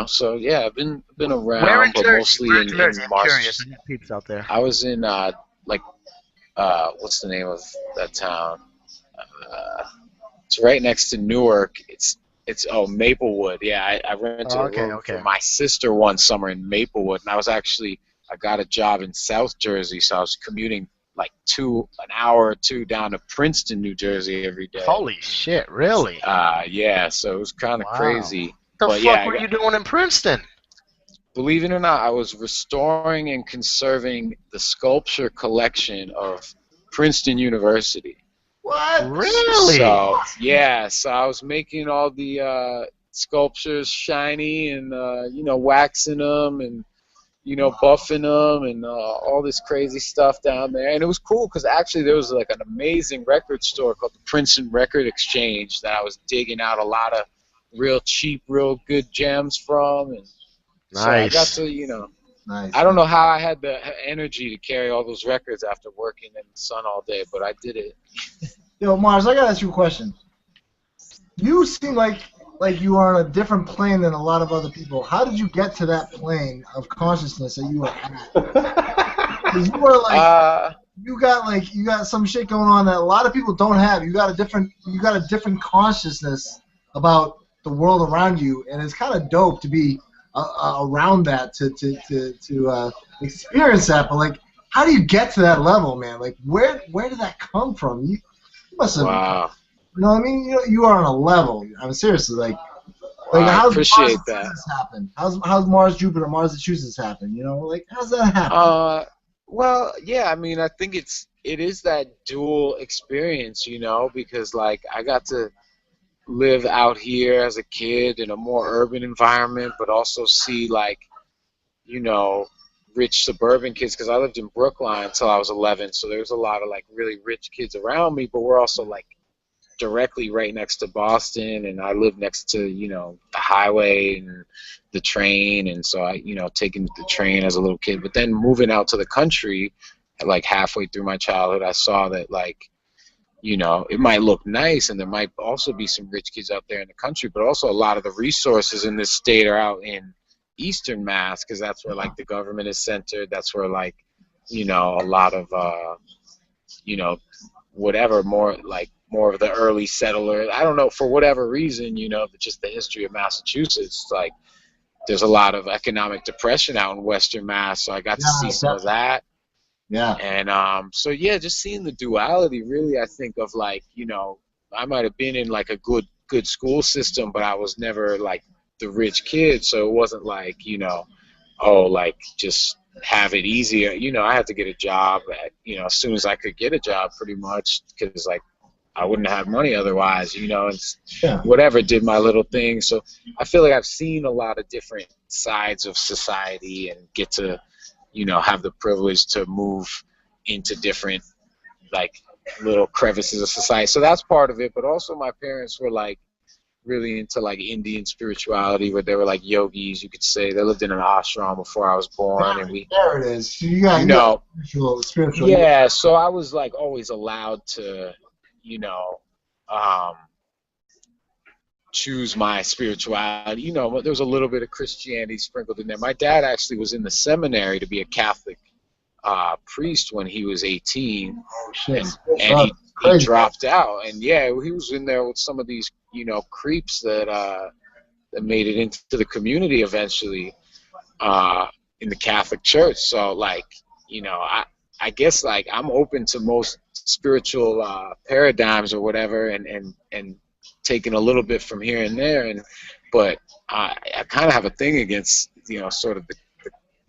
So yeah, I've been Where in around, but Jersey? mostly Where in in Jersey? I'm curious. Mars. I got peeps out there. I was in like what's the name of that town? It's right next to Newark. It's Maplewood. Yeah, I rented Oh, a okay, room for okay. my sister one summer in Maplewood, and I got a job in South Jersey, so I was commuting like an hour or two down to Princeton, New Jersey every day. Holy shit! Really? Yeah, so it was kind of Wow. crazy. The But fuck yeah, were you doing in Princeton? believe it or not, I was restoring and conserving the sculpture collection of Princeton University. What? Really? So yeah, so I was making all the sculptures shiny and waxing them and buffing them and all this crazy stuff down there. And it was cool because actually there was like an amazing record store called the Princeton Record Exchange that I was digging out a lot of real cheap, real good gems from. And so I got Nice. to, Nice. I don't know how I had the energy to carry all those records after working in the sun all day, but I did it. Yo, Mars, I gotta ask you a question. You seem like you are on a different plane than a lot of other people. How did you get to that plane of consciousness that you were at? 'Cause you were like, you got some shit going on that a lot of people don't have. You got a different consciousness about the world around you, and it's kind of dope to be around that to experience that. But like, how do you get to that level, man? Like, where did that come from? You must have. Wow. You know what I mean? You are on a level. I mean, seriously, like I how's appreciate Marsachusetts happen? How's Mars, Jupiter, Massachusetts happen? You know, like how's that happen? Well, yeah, I mean, I think it is that dual experience, because like I got to live out here as a kid in a more urban environment, but also see like, rich suburban kids because I lived in Brookline until I was 11, so there's a lot of like really rich kids around me, but we're also like directly right next to Boston, and I live next to the highway and the train, and so I taking the train as a little kid. But then moving out to the country, like halfway through my childhood, I saw that like it might look nice, and there might also be some rich kids out there in the country, but also a lot of the resources in this state are out in Eastern Mass because that's where like the government is centered. That's where like a lot of whatever more of the early settlers. I don't know, for whatever reason, just the history of Massachusetts, like there's a lot of economic depression out in Western Mass, so I got to see some of that. Yeah. And so yeah, just seeing the duality really, I think of like, I might have been in like a good school system, but I was never like the rich kid, so it wasn't like, like just have it easier. I had to get a job as soon as I could get a job pretty much because like I wouldn't have money otherwise, and whatever, did my little thing. So I feel like I've seen a lot of different sides of society and get to, have the privilege to move into different, like, little crevices of society. So that's part of it. But also my parents were, like, really into, like, Indian spirituality, where they were, like, yogis, you could say. They lived in an ashram before I was born. And there it is. You got spiritual. Yeah, so I was, like, always allowed to, choose my spirituality. There was a little bit of Christianity sprinkled in there. My dad actually was in the seminary to be a Catholic priest when he was 18. Oh, shit. And he dropped out. And yeah, he was in there with some of these, creeps that made it into the community eventually in the Catholic Church. So, like, I guess, like, I'm open to most spiritual paradigms or whatever, and taking a little bit from here and there, but I kind of have a thing against sort of the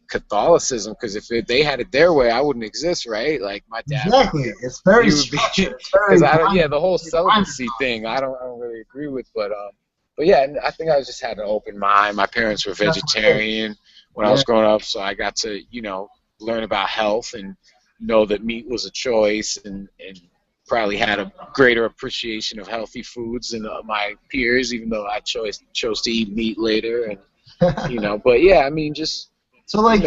Catholicism, because if they had it their way, I wouldn't exist, right? Like my dad. Exactly, it's very structured. Because the whole celibacy thing, I don't really agree with, but yeah, I think I just had an open mind. My parents were vegetarian when I was growing up, so I got to learn about health and know that meat was a choice, and probably had a greater appreciation of healthy foods than my peers, even though I chose to eat meat later, and but yeah, I mean, just so like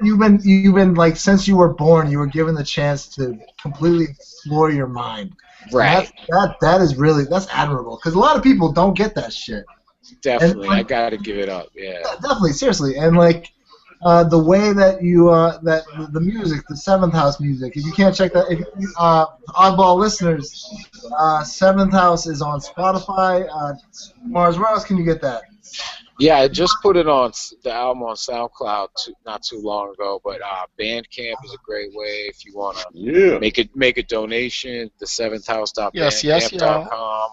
you've been like, since you were born, you were given the chance to completely explore your mind. Right. That is really, that's admirable, because a lot of people don't get that shit. And Definitely, I like, gotta give it up. Yeah. yeah, definitely, seriously, and like the way that you that the music, the Seventh House music. If you can't check that, if you, Oddball listeners, Seventh House is on Spotify. Mars, where else can you get that? Yeah, I just put it on the album on SoundCloud not too long ago. But Bandcamp is a great way if you want to Yeah. make a donation. The Yes, yes, yeah. seventhhouse.bandcamp.com,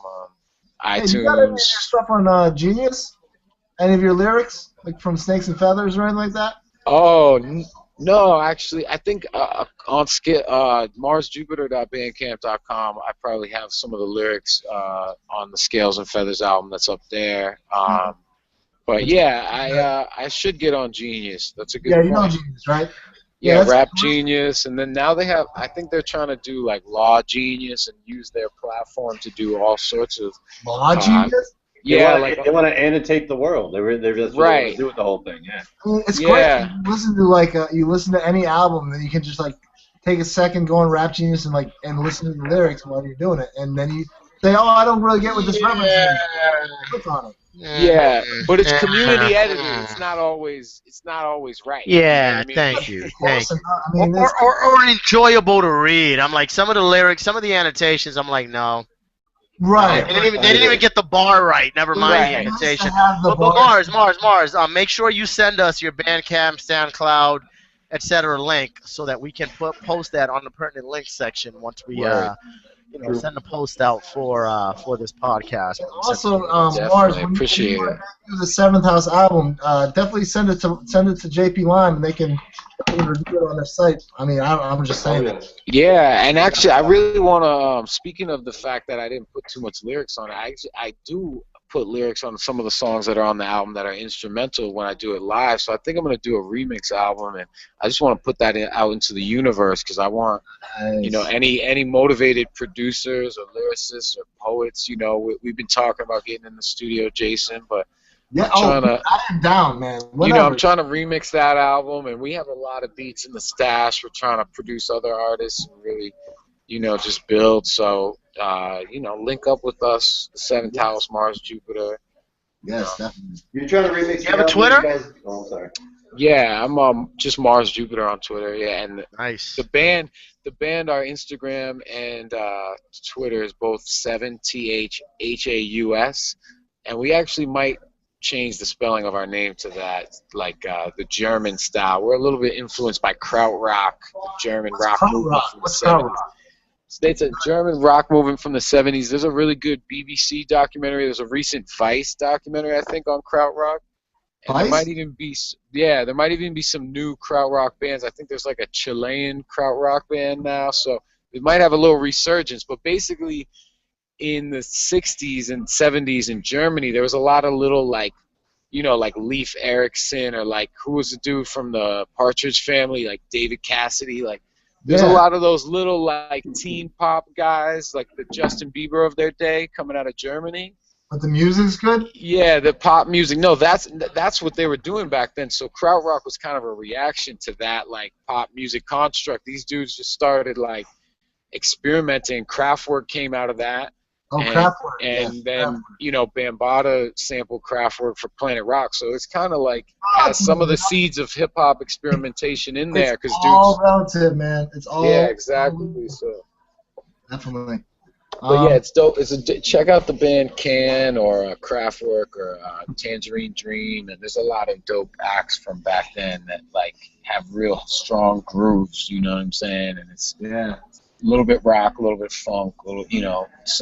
Hey, you got any of your iTunes. stuff on Genius? Any of your lyrics, like from Snakes and Feathers or anything like that? Oh no, actually, I think on marsjupiter.bandcamp.com, I probably have some of the lyrics on the Scales and Feathers album that's up there. But yeah, I should get on Genius. That's a good Yeah, you know point. Genius, right? Yeah, Yeah, that's Rap Genius, and then now they have. I think they're trying to do like Law Genius and use their platform to do all sorts of. Law Uh, Genius. yeah, like They want to annotate the world. That's what they want to right. do with the whole thing. Yeah. I mean, it's great. Yeah, You listen to you listen to any album, then you can just like take a second, go on Rap Genius, and listen to the lyrics while you're doing it, and then you say, "Oh, I don't really get what this reference is." Click on it. yeah, but it's community edited. Mm. It's not always right. You know what Yeah, I mean? thank you, Close thank you. enough. I mean, it's Or enjoyable to read. I'm like some of the lyrics, some of the annotations. I'm like, no, right. they didn't even get the bar right. Never mind the Right. It has to annotation. have the But bars. Mars, make sure you send us your Bandcamp, SoundCloud, etc. link so that we can post that on the pertinent links section once we Word. send the post out for this podcast. Also, Definitely Mars, when appreciate you it. do the Seventh House album, definitely send it to JP Lime, and they can review it on their site. I mean, I'm just saying that. Yeah, and actually, I really want to. Speaking of the fact that I didn't put too much lyrics on it, I do put lyrics on some of the songs that are on the album that are instrumental when I do it live. So I think I'm going to do a remix album, and I just want to put that out into the universe because I want, any motivated producers or lyricists or poets. We've been talking about getting in the studio, Jason, but Yeah, I'm trying to. I am down, man. Whatever. I'm trying to remix that album, and we have a lot of beats in the stash. We're trying to produce other artists and really, just build. So, link up with us, the Seventh House, Mars, Jupiter. Yes, definitely. You're trying to remix. You have a Twitter? Oh, sorry. Yeah, I'm just Mars Jupiter on Twitter. Yeah, and Nice. the band, our Instagram and Twitter is both 7THHAUS, and we actually might change the spelling of our name to that, like the German style. We're a little bit influenced by krautrock, the German rock movement from the What's 70s. krautrock? It's a German rock movement from the 70s. There's a really good BBC documentary. There's a recent Vice documentary, I think, on krautrock. And there might even be some new krautrock bands. I think there's like a Chilean krautrock band now, so it might have a little resurgence. But basically, in the 60s and 70s in Germany, there was a lot of little like Leif Erikson, or like who was the dude from the Partridge Family, like David Cassidy. Like there's a lot of those little like teen pop guys, like the Justin Bieber of their day, coming out of Germany. But the music's good? Yeah, the pop music. No, that's what they were doing back then. So krautrock was kind of a reaction to that like pop music construct. These dudes just started like experimenting. Kraftwerk came out of that. Oh, Kraftwerk. And then, Bambaataa sampled Kraftwerk for Planet Rock. So it's kind of like has some of the seeds of hip hop experimentation in there. It's all relative, man. It's all. Yeah, exactly. So definitely. But yeah, it's dope. Check out the band Can or Kraftwerk or Tangerine Dream, and there's a lot of dope acts from back then that like have real strong grooves. You know what I'm saying? And it's a little bit rock, a little bit funk, a little it's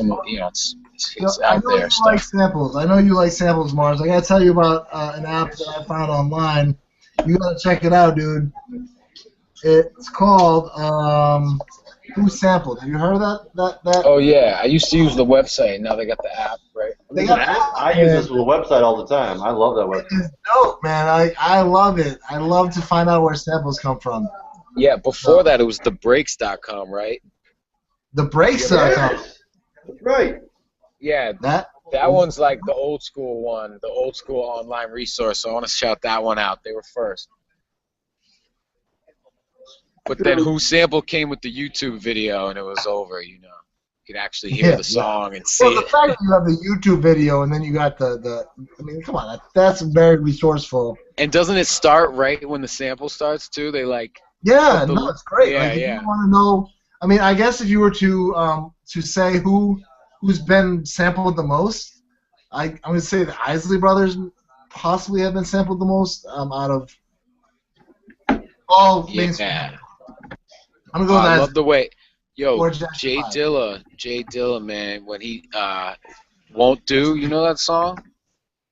out there. Like samples. I know you like samples, Mars. I gotta tell you about an app that I found online. You gotta check it out, dude. It's called Who Sampled. Have you heard of that? Oh yeah, I used to use the website. Now they got the app, right? They got I use this website all the time. I love that website. It's dope, man. I love it. I love to find out where samples come from. Yeah, before that it was thebreaks.com, right? Thebreaks.com. That's right. Yeah, that one's like the old school one, the old school online resource. So I want to shout that one out. They were first. But then Who Sampled came with the YouTube video, and it was over, could actually hear the Yeah. song and see Well, the it. fact that you have the YouTube video and then you got I mean, come on, that's very resourceful. And doesn't it start right when the sample starts too? They like Yeah, put the no, it's great. yeah Like, if you yeah. want to know, I mean, I guess if you were to say who's been sampled the most, I'm gonna say the Isley Brothers possibly have been sampled the most out of all mainstream. Yeah. I'm gonna go with I Isley. love the way, Or yo, Jackson Jay 5. Dilla, man, when he Won't Do, you know that song?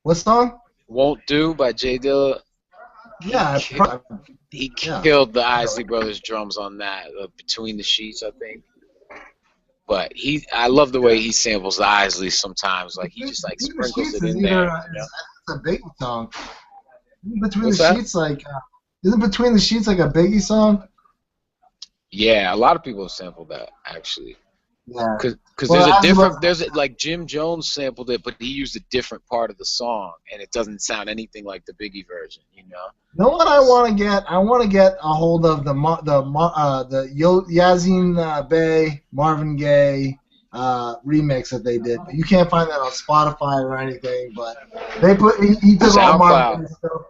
What song? Won't Do by Jay Dilla. Yeah, He yeah. killed the Isley Brothers drums on that, Between the Sheets, I think. But I love the way he samples the Isley sometimes. Like he just like Between the sprinkles Sheets it is in there. it's a Biggie song. Between What's the that? Sheets, like isn't Between the Sheets like a Biggie song? Yeah, a lot of people have sampled that actually. Yeah. Because Well, there's like Jim Jones sampled it, but he used a different part of the song, and it doesn't sound anything like the Biggie version, you know. You know what I want to get? I want to get a hold of the Yazin Bey Marvin Gaye remix that they did. But you can't find that on Spotify or anything. But he took all Marvin Gaye stuff.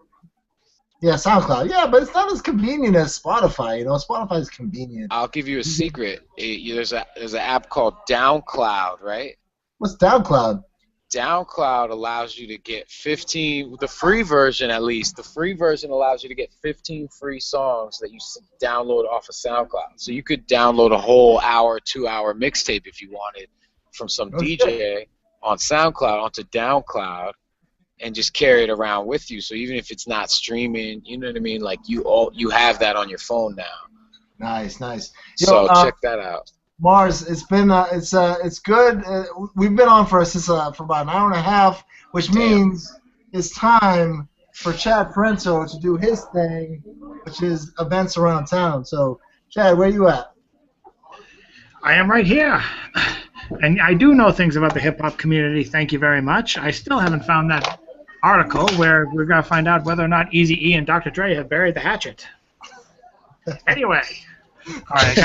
Yeah, SoundCloud. Yeah, but it's not as convenient as Spotify. You know, Spotify is convenient. I'll give you a secret. There's an app called DownCloud, right? What's SoundCloud? DownCloud allows you to get 15, the free version at least. The free version allows you to get 15 free songs that you download off of SoundCloud. So you could download a whole hour, 2-hour mixtape if you wanted from some DJ on SoundCloud onto DownCloud and just carry it around with you. So even if it's not streaming, you know what I mean? Like you have that on your phone now. Nice. So check that out. Mars, it's been it's good. We've been on for about an hour and a half, which means it's time for Chad Parenzo to do his thing, which is events around town. So, Chad, where you at? I am right here. And I do know things about the hip-hop community, thank you very much. I still haven't found that article where we're going to find out whether or not Eazy-E and Dr. Dre have buried the hatchet. Anyway. All right,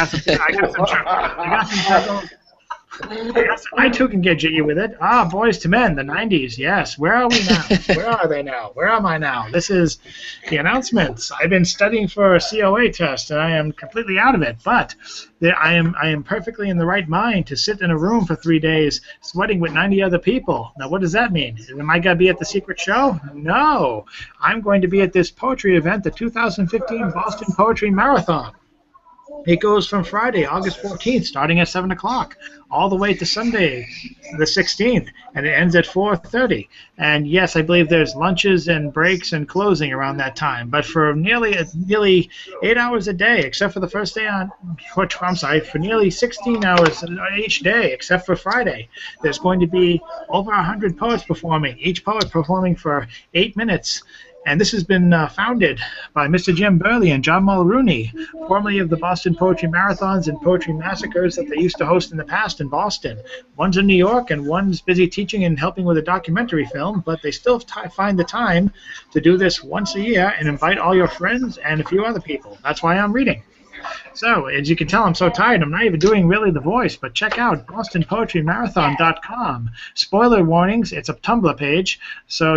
I too can get jiggy with it. Boys to Men, the 90s, yes. Where are we now? Where are they now? Where am I now? This is the announcements. I've been studying for a COA test, and I am completely out of it. But I am perfectly in the right mind to sit in a room for 3 days sweating with 90 other people. Now, what does that mean? Am I going to be at the secret show? No. I'm going to be at this poetry event, the 2015 Boston Poetry Marathon. It goes from Friday, August 14th, starting at 7 o'clock, all the way to Sunday, the 16th, and it ends at 4:30. And yes, I believe there's lunches and breaks and closing around that time. But for nearly 8 hours a day, except for the first day for nearly 16 hours each day, except for Friday, there's going to be over 100 poets performing, each poet performing for 8 minutes. And this has been founded by Mr. Jim Burley and John Mulrooney, formerly of the Boston Poetry Marathons and Poetry Massacres that they used to host in the past in Boston. One's in New York, and one's busy teaching and helping with a documentary film, but they still find the time to do this once a year and invite all your friends and a few other people. That's why I'm reading. So, as you can tell, I'm so tired, I'm not even doing really the voice, but check out BostonPoetryMarathon.com. Spoiler warnings, it's a Tumblr page, so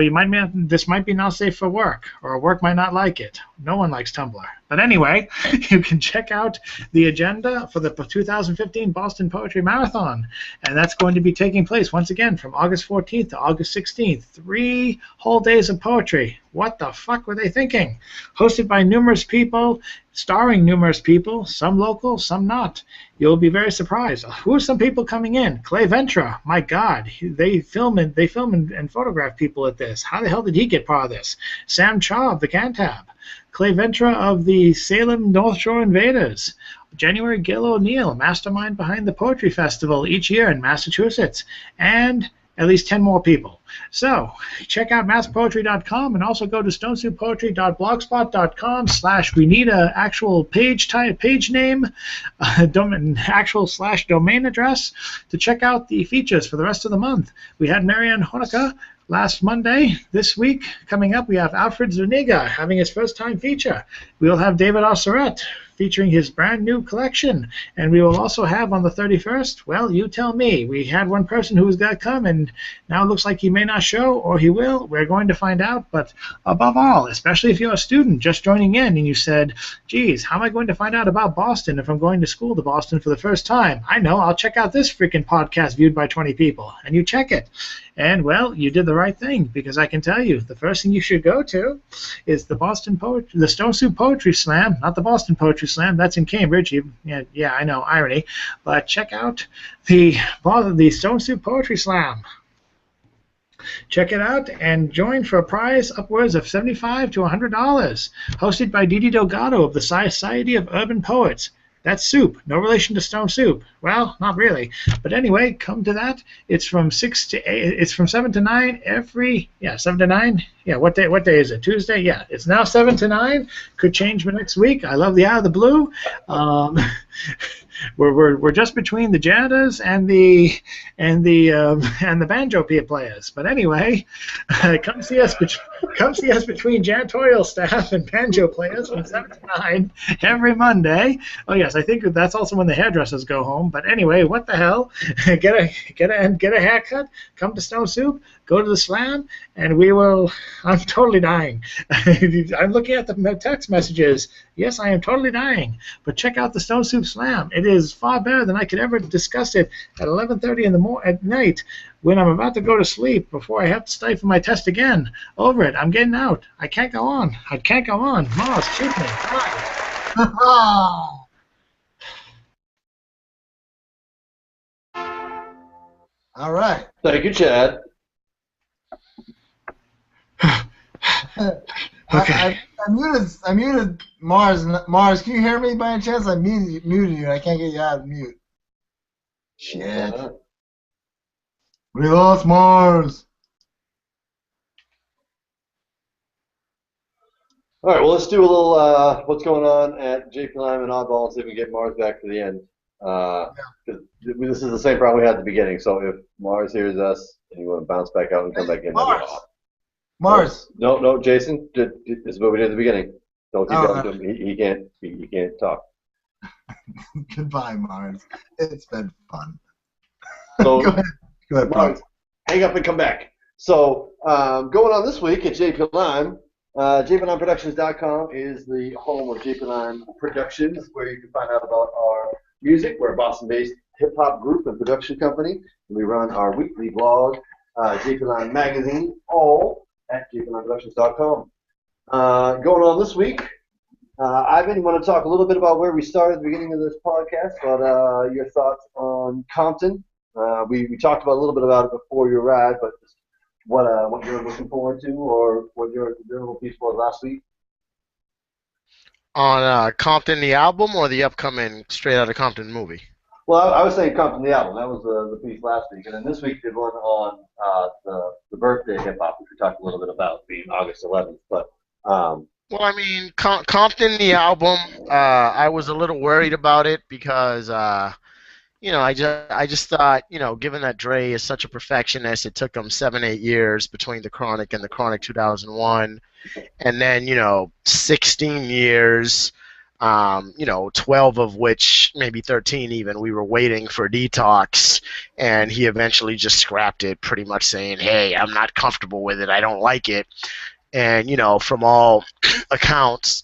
this might be not safe for work, or work might not like it. No one likes Tumblr. But anyway, you can check out the agenda for the 2015 Boston Poetry Marathon, and that's going to be taking place, once again, from August 14th to August 16th. 3 whole days of poetry. What the fuck were they thinking? Hosted by numerous people, starring numerous people, some local, some not. You'll be very surprised. Who are some people coming in? Clay Ventura, my God, they film and photograph people at this. How the hell did he get part of this? Sam Chaw of the Cantab, Clay Ventura of the Salem North Shore Invaders, January Gill O'Neill, mastermind behind the Poetry Festival each year in Massachusetts, and at least 10 more people. So check out masspoetry.com and also go to stonesuitpoetry.blogspot.com / we need an actual page name, actual / domain address to check out the features for the rest of the month. We had Marianne Honecker last Monday. This week, coming up, we have Alfred Zuniga having his first time feature. We'll have David Oseret featuring his brand new collection. And we will also have on the 31st, well, you tell me. We had one person who was going to come, and now it looks like he may not show, or he will. We're going to find out. But above all, especially if you're a student just joining in and you said, geez, how am I going to find out about Boston if I'm going to school to Boston for the first time? I know, I'll check out this freaking podcast viewed by 20 people. And you check it. And, well, you did the right thing, because I can tell you the first thing you should go to is the Stone Soup Poetry Slam, not the Boston Poetry Slam. That's in Cambridge. Yeah, I know, irony. But check out the Stone Soup Poetry Slam. Check it out and join for a prize upwards of $75 to $100. Hosted by Didi Delgado of the Society of Urban Poets. That's soup, no relation to Stone Soup. Well, not really, but anyway, come to that. It's from 7 to 9 7 to 9. Yeah, what day is it? Tuesday? Yeah, it's now 7 to 9. Could change for next week. I love the out of the blue. We're just between the janitors and the banjo players. But anyway, come see us between janitorial staff and banjo players from 7 to 9 every Monday. Oh yes, I think that's also when the hairdressers go home. But anyway, what the hell? Get a haircut. Come to Stone Soup. Go to the slam, and we will. I'm totally dying. I'm looking at the text messages. Yes, I am totally dying. But check out the Stone Soup Slam. It is far better than I could ever discuss it at 11:30 at night when I'm about to go to sleep before I have to study for my test again. Over it. I'm getting out. I can't go on. Mars, shoot me. Hi. All right. Thank you, Chad. Okay. I muted Mars. Mars, can you hear me by any chance? I muted you. I can't get you out of mute. Shit. We lost Mars. All right, well, let's do a little what's going on at JP Lime and Oddball and see if we can get Mars back to the end. This is the same problem we had at the beginning, so if Mars hears us and you want to bounce back out and come back in, Mars. No, Jason. This is what we did at the beginning. Don't keep going to him. He can't talk. Goodbye, Mars. It's been fun. So Go ahead, Mars, hang up and come back. So going on this week at JP Lime, JPLimeProductions.com is the home of JP Lime Productions, where you can find out about our music. We're a Boston-based hip-hop group and production company. We run our weekly blog, JP Lime Magazine, all at JPLimeProductions.com. Going on this week, Ivan, you want to talk a little bit about where we started at the beginning of this podcast, about your thoughts on Compton? We talked about a little bit about it before you arrived, but just what you're looking forward to, or what your little piece was last week? On Compton the album or the upcoming Straight Outta Compton movie? Well, I was saying Compton the album. That was the piece last week. And then this week did one on the birthday hip-hop, which we talked a little bit about, being August 11th. But well, I mean, Compton the album, I was a little worried about it because, I just thought, given that Dre is such a perfectionist, it took him 7-8 years between The Chronic and The Chronic 2001. And then, 16 years, 12 of which, maybe 13 even, we were waiting for Detox, and he eventually just scrapped it, pretty much saying, hey, I'm not comfortable with it, I don't like it. And, from all accounts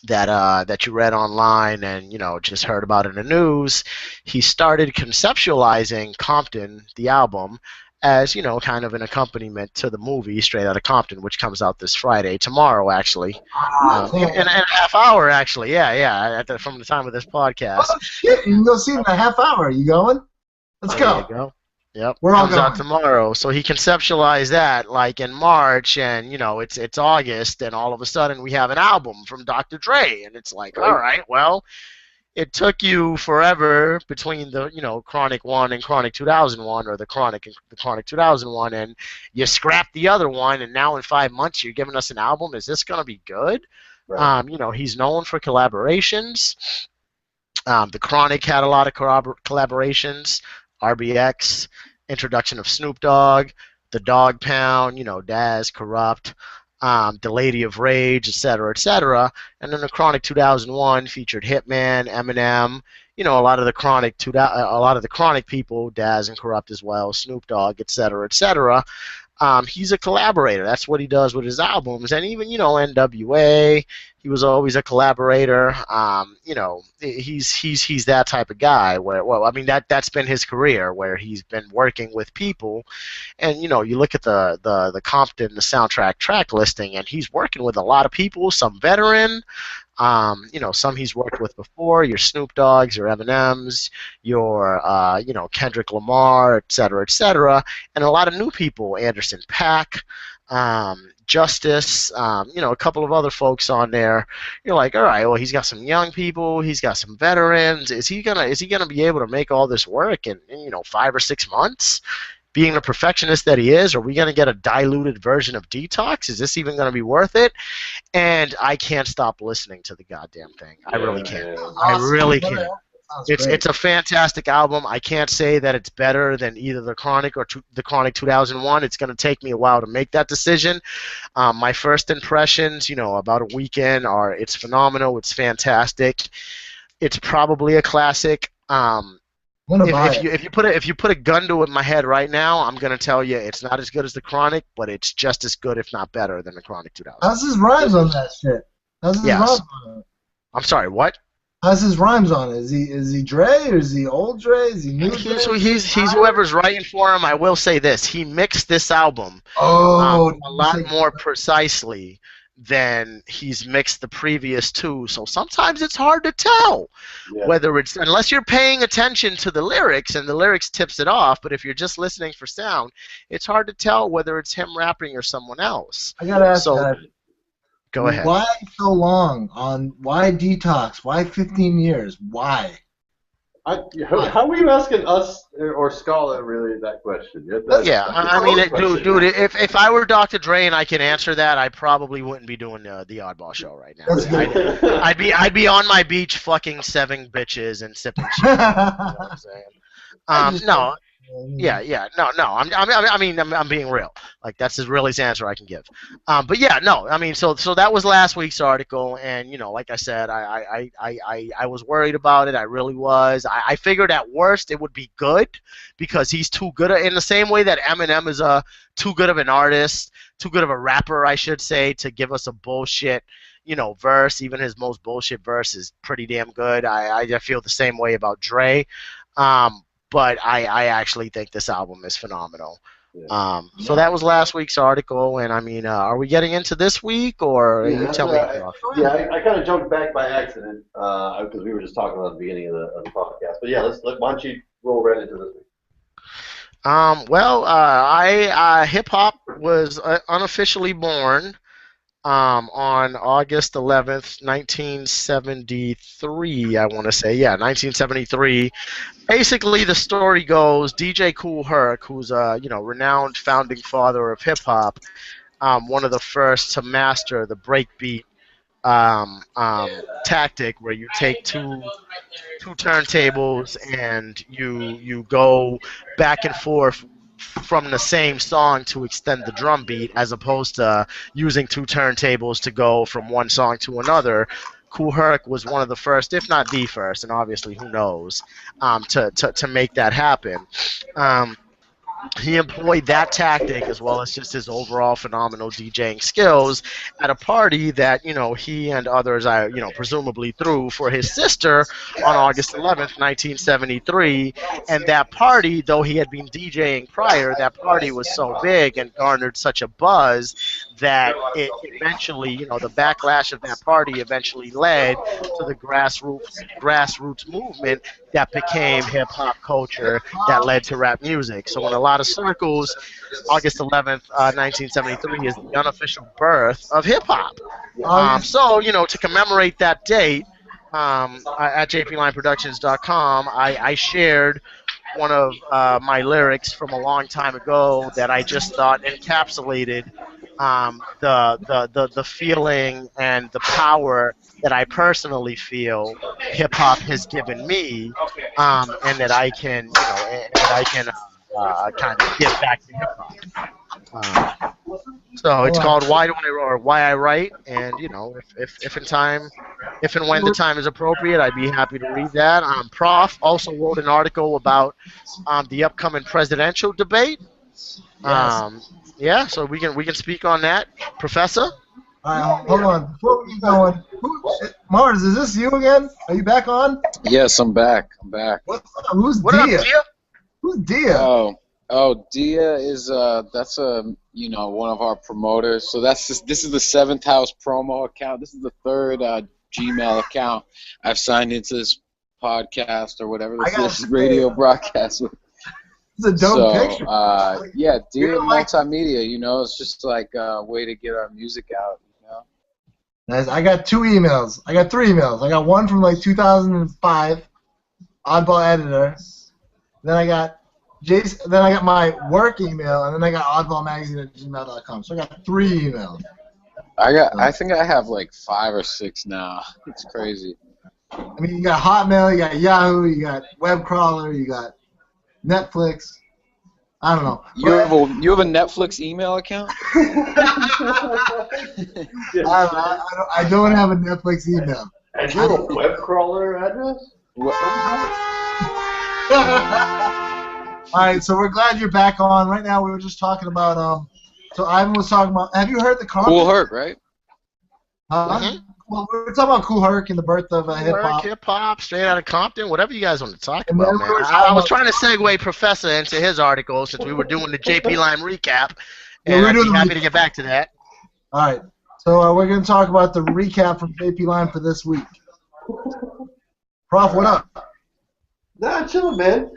that you read online and, just heard about in the news, he started conceptualizing Compton, the album, as, kind of an accompaniment to the movie Straight Outta Compton, which comes out this Friday, tomorrow, actually. In a half hour, actually. Yeah, from the time of this podcast. Oh, shit, you can go see it in a half hour. You going? Let's go. There you go. Yep, We're all comes going. out tomorrow. So he conceptualized that like in March, and it's August, and all of a sudden we have an album from Dr. Dre, and it's like, all right, well, it took you forever between the Chronic 1 and Chronic 2001, or the Chronic and the Chronic 2001, and you scrapped the other one, and now in 5 months you're giving us an album. Is this gonna be good? Right. He's known for collaborations. The Chronic had a lot of collaborations. RBX, introduction of Snoop Dogg, the Dog Pound, Daz, Corrupt. The Lady of Rage, etc., etc. And then the Chronic 2001 featured Hitman, Eminem, a lot of the Chronic people, Daz and Corrupt as well, Snoop Dogg, etc., etc. He's a collaborator. That's what he does with his albums, and even NWA. He was always a collaborator. He's that type of guy. Where, well, I mean that's been his career, where he's been working with people, and you look at the Compton, the soundtrack track listing, and he's working with a lot of people, some veteran. Some he's worked with before, your Snoop Dogg's, your Eminem's, your, Kendrick Lamar, et cetera, and a lot of new people, Anderson .Paak, Justice, a couple of other folks on there. You're like, all right, well, he's got some young people, he's got some veterans. Is he gonna be able to make all this work in 5 or 6 months? Being the perfectionist that he is, are we going to get a diluted version of Detox? Is this even going to be worth it? And I can't stop listening to the goddamn thing. I really can't. I really can't. It's a fantastic album. I can't say that it's better than either the Chronic or the Chronic 2001. It's going to take me a while to make that decision. My first impressions, about a weekend, are it's phenomenal. It's fantastic. It's probably a classic. If you put a gun to it in my head right now, I'm gonna tell you it's not as good as the Chronic, but it's just as good, if not better, than the Chronic 2000. How's his rhymes on that shit? How's his rhymes on it? I'm sorry, what? How's his rhymes on it? Is he Dre or is he old Dre? Is he new Dre? So he's whoever's writing for him. I will say this: he mixed this album a lot more precisely than he's mixed the previous two. So sometimes it's hard to tell whether it's, unless you're paying attention to the lyrics, and the lyrics tips it off, but if you're just listening for sound, it's hard to tell whether it's him rapping or someone else. I gotta ask you, go ahead. Why so long why Detox? Why 15 years? Why? How are you asking us or Scholar really that question? Dude, if I were Dr. Dre and I can answer that, I probably wouldn't be doing the Oddball show right now. I'd be on my beach fucking 7 bitches and sipping shit. You know what I'm saying? I'm being real. Like, that's as real as answer I can give. So that was last week's article, and like I said, I was worried about it. I really was. I figured at worst it would be good, because he's too good. In the same way that Eminem is too good of an artist, too good of a rapper, I should say, to give us a bullshit verse. Even his most bullshit verse is pretty damn good. I feel the same way about Dre. But I actually think this album is phenomenal. So that was last week's article, and are we getting into this week, or you tell me? I kind of jumped back by accident because we were just talking about the beginning of the podcast. But why don't you roll right into this week? Hip hop was unofficially born on August 11th, 1973, I want to say. 1973. Basically, the story goes, DJ Kool Herc, who's a renowned founding father of hip-hop, one of the first to master the breakbeat tactic, where you take two turntables and you go back and forth from the same song to extend the drum beat, as opposed to using 2 turntables to go from one song to another. Kool Herc was one of the first, if not the first, and obviously who knows, to make that happen. He employed that tactic, as well as just his overall phenomenal DJing skills, at a party that he and others presumably threw for his sister on August 11th, 1973. And that party, though he had been DJing prior, that party was so big and garnered such a buzz that it eventually, the backlash of that party eventually led to the grassroots movement that became hip-hop culture, that led to rap music. So in a lot of circles, August 11th, 1973 is the unofficial birth of hip-hop. To commemorate that date, at jplineproductions.com, I shared one of my lyrics from a long time ago that I just thought encapsulated the feeling and the power that I personally feel hip hop has given me, and that I can kind of give back to hip hop. So it's All right. called Why Do I or Why I Write, and you know, if and when the time is appropriate, I'd be happy to read that. Prof also wrote an article about the upcoming presidential debate. Yes. Yeah, so we can speak on that, Professor. All right, hold on. Before we get going, Mars, is this you again? Are you back on? Yes, I'm back. I'm back. What's up? Who's What up, Dia? Tia? Who's Dia? Oh, Dia is that's one of our promoters. So this is the Seventh House promo account. This is the third Gmail account I've signed into this podcast or whatever this is radio broadcast. It's a dope So picture. yeah, Dia You're like- Multimedia. You know, it's just like a way to get our music out. You know. Nice. I got 2 emails. I got 3 emails. I got one from like 2005, Oddball editor. Then I got Jason. Then I got my work email, and then I got oddballmagazine@gmail.com. So I got 3 emails. I think I have like 5 or 6 now. It's crazy. I mean, you got Hotmail, you got Yahoo, you got web crawler, you got Netflix. I don't know. You have a Netflix email account? I don't have a Netflix email. And you have a web crawler address? All right, so we're glad you're back on. Right now, we were just talking about. So Ivan was talking about. Have you heard the conference? Cool Herc, right? Well, we were talking about Cool Herc and the birth of hip hop. Hip hop, straight out of Compton, whatever you guys want to talk And about, then man. we were I was talking trying to segue Professor into his article since we were doing the JP Lime recap, Yeah, and we're I'd doing be the happy recap. to get back to that. All right, so we're going to talk about the recap from JP Line for this week. Prof, what up? Nah, chilling, man.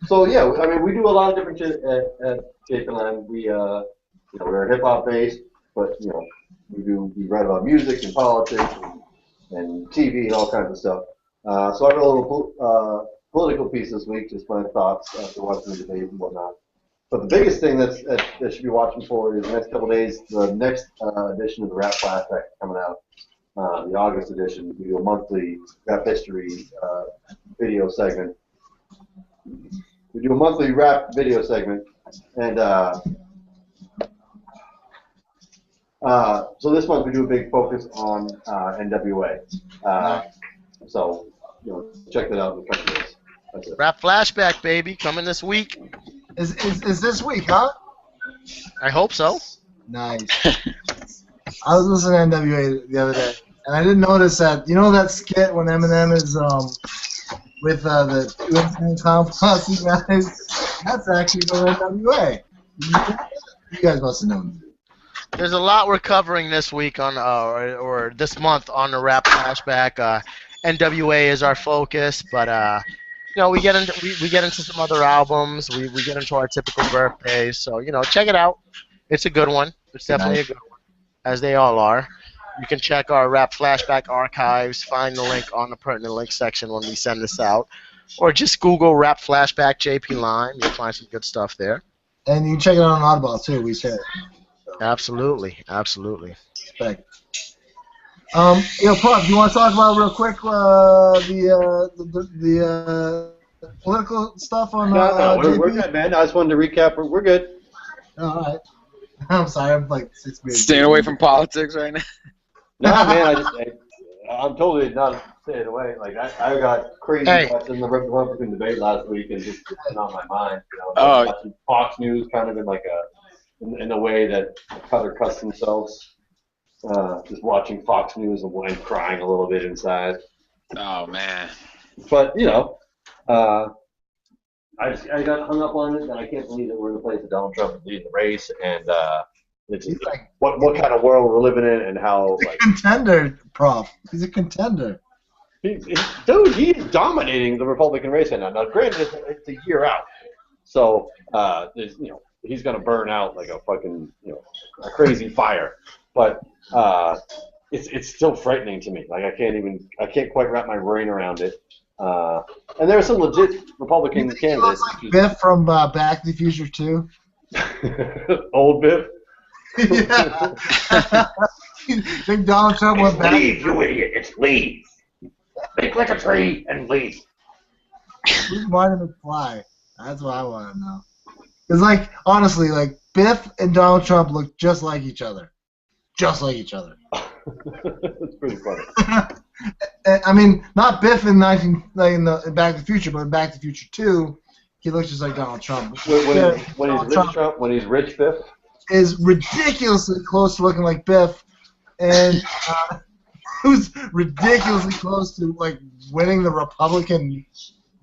So yeah, I mean, we do a lot of different shit at JP Line. We're hip hop based, but we write about music and politics and TV and all kinds of stuff. So I wrote a little political piece this week, just my thoughts after watching the debate and whatnot. But the biggest thing that should be watching for is the next couple of days, the next edition of the Rap Flashback coming out, the August edition. We do a monthly rap history video segment. We do a monthly rap video segment, and so this month we do a big focus on NWA. So check that out in the couple days. That's it. Rap Flashback, baby, coming this week. Is this week, huh? I hope so. Nice. I was listening to NWA the other day, and I didn't notice that. You know that skit when Eminem is with the Insane Clown Posse guys? That's actually the NWA. You guys must have known. There's a lot we're covering this week on or this month on the Rap Flashback. NWA is our focus, but we get into some other albums. We get into our typical birthdays. So check it out. It's a good one. It's definitely a good one, as they all are. You can check our Rap Flashback archives. Find the link on the pertinent link section when we send this out, or just Google Rap Flashback JP Lime. You'll find some good stuff there. And you can check it out on Oddball too. We said. Absolutely. Respect. Prof, do you want to talk about real quick the political stuff on No, JP? we're good, man. I just wanted to recap. We're good. All right. I'm sorry, I'm like 6 minutes. Staying away from politics right now. Nah, man, I'm totally not staying away. Like I got crazy watching the Republican debate last week, and just it's on my mind. Watching Fox News kind of in like in a way that Cutter cuts themselves. Just watching Fox News and crying a little bit inside. Oh man. But I got hung up on it, and I can't believe that we're in the place that Donald Trump is leading the race, and it's just, what kind of world we're living in, and how He's a contender, Prof. He's a contender. Dude, he is dominating the Republican race right now. Now, granted, it's a year out, so he's gonna burn out like a fucking a crazy fire. But it's still frightening to me. Like I can't quite wrap my brain around it. And there are some legit Republican candidates. Like Biff from Back to the Future 2. Old Biff. Yeah. Think Donald Trump went back? Leave, you idiot! It's leave. Think like a tree and leave. Who's Marty McFly? That's what I want to know. It's like, honestly, like Biff and Donald Trump look just like each other. Just like each other. It's pretty funny. I mean, not Biff in Back to the Future, but in Back to the Future 2, he looks just like Donald Trump. When he's rich Biff is ridiculously close to looking like Biff, and who's ridiculously close to like winning the Republican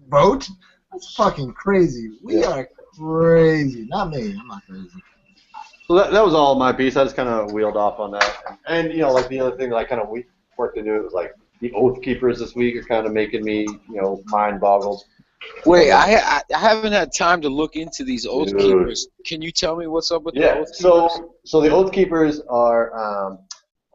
vote. That's fucking crazy. We are crazy. Not me. I'm not crazy. So that was all my piece. I just kind of wheeled off on that. And, you know, like the other thing that I kind of worked into it was like the Oath Keepers this week are kind of making me, you know, mind boggled. Wait, I haven't had time to look into these Oath Keepers. Can you tell me what's up with the Oath Keepers? So the Oath Keepers are,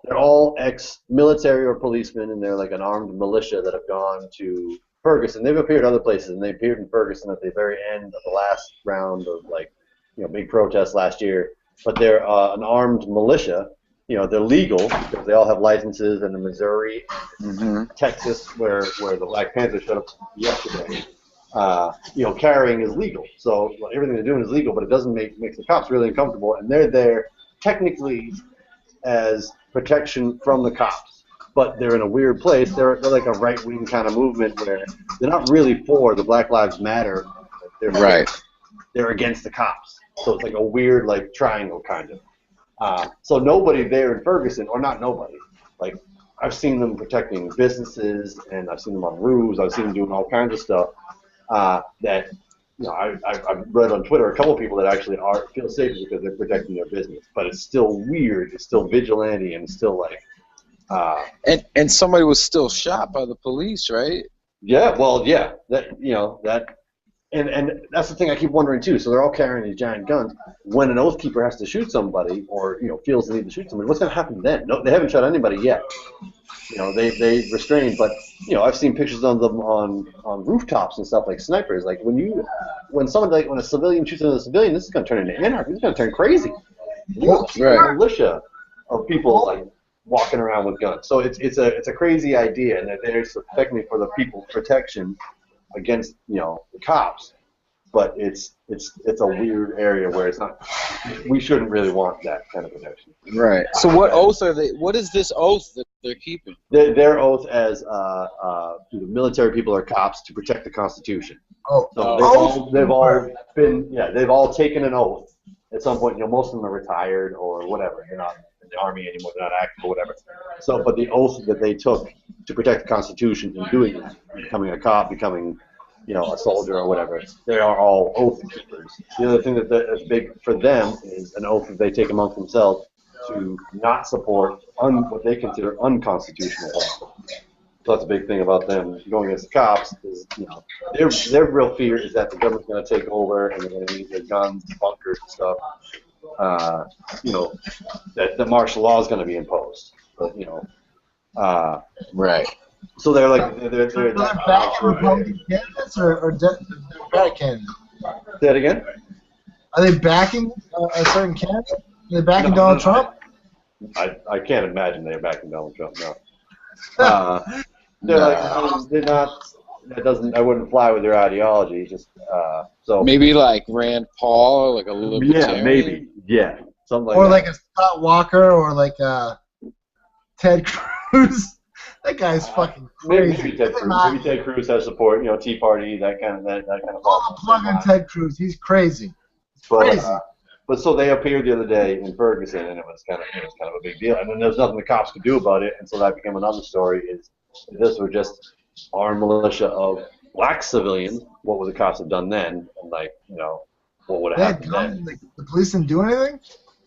they're all ex-military or policemen, and they're like an armed militia that have gone to Ferguson. They've appeared other places, and they appeared in Ferguson at the very end of the last round of, like, you know, big protests last year. But they're an armed militia. You know, they're legal because they all have licenses in Missouri, Texas, where the Black Panthers showed up yesterday. You know, carrying is legal, so everything they're doing is legal, but it doesn't make the cops really uncomfortable, and they're there technically as protection from the cops, but they're in a weird place. They're like a right-wing kind of movement where they're not really for the Black Lives Matter. They're against the cops. So it's like a weird, like, triangle kind of. So nobody there in Ferguson, or not nobody, like, I've seen them protecting businesses, and I've seen them on roofs, I've seen them doing all kinds of stuff that, you know, I've read on Twitter a couple of people that actually feel safe because they're protecting their business. But it's still weird, it's still vigilante, and it's still like... And somebody was still shot by the police, right? Yeah, well, yeah, that, you know, that... And that's the thing I keep wondering too. So they're all carrying these giant guns. When an Oath Keeper has to shoot somebody, or, you know, feels the need to shoot somebody, what's going to happen then? No, they haven't shot anybody yet. You know, they restrained, but, you know, I've seen pictures of them on rooftops and stuff, like snipers. Like when a civilian shoots another civilian, this is going to turn into anarchy. This is going to turn crazy. A militia of people like walking around with guns. So it's a crazy idea, and they're technically for the people's protection against, you know, the cops, but it's a weird area where it's not. We shouldn't really want that kind of protection. Right. So what oath are they? What is this oath that they're keeping? Their oath as either military people or cops to protect the Constitution. They've all taken an oath at some point. You know, most of them are retired or whatever. They're not in the army anymore. They're not active or whatever. So, but the oath that they took to protect the Constitution in doing that, becoming a cop, becoming, you know, a soldier or whatever, they are all oath keepers. The other thing that's big for them is an oath that they take amongst themselves to not support what they consider unconstitutional law. So that's a big thing about them going against the cops. Is, you know, their real fear is that the government's going to take over and they're going to need their guns, bunkers, and stuff. You know, that martial law is going to be imposed. But, you know, right. So they're like they're backing Republican candidates or Democratic candidates? Say that again. Are they backing a certain candidate? Are they backing Donald Trump? I can't imagine they're backing Donald Trump. No. They're not. That doesn't. I wouldn't fly with their ideology. Just so. Maybe like Rand Paul, like a libertarian. Yeah, maybe. Yeah, something like or that. like a Scott Walker, or like Ted Cruz. That guy's fucking crazy. Maybe Ted Cruz has support. You know, Tea Party, that kind of. All plug on Ted Cruz. He's crazy. Crazy. But so they appeared the other day in Ferguson, and it was kind of a big deal. And then there's nothing the cops could do about it, and so that became another story. Is if this were just armed militia of black civilians, what would the cops have done then? And like, you know, what would have happened then? Like, the police didn't do anything?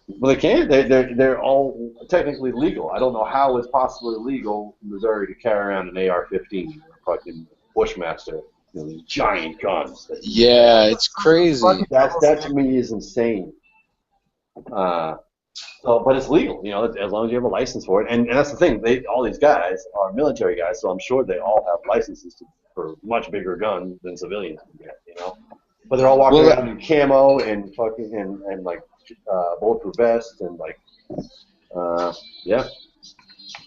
Well, they can't. They're all technically legal. I don't know how it's possibly legal in Missouri to carry around an AR-15 or fucking Bushmaster. You know, these giant guns. Yeah, it's crazy. That to me is insane. But it's legal, you know, as long as you have a license for it. And that's the thing. All these guys are military guys, so I'm sure they all have licenses for much bigger guns than civilians can get, you know. But they're all walking around in camo and fucking and like bulletproof vests and like yeah.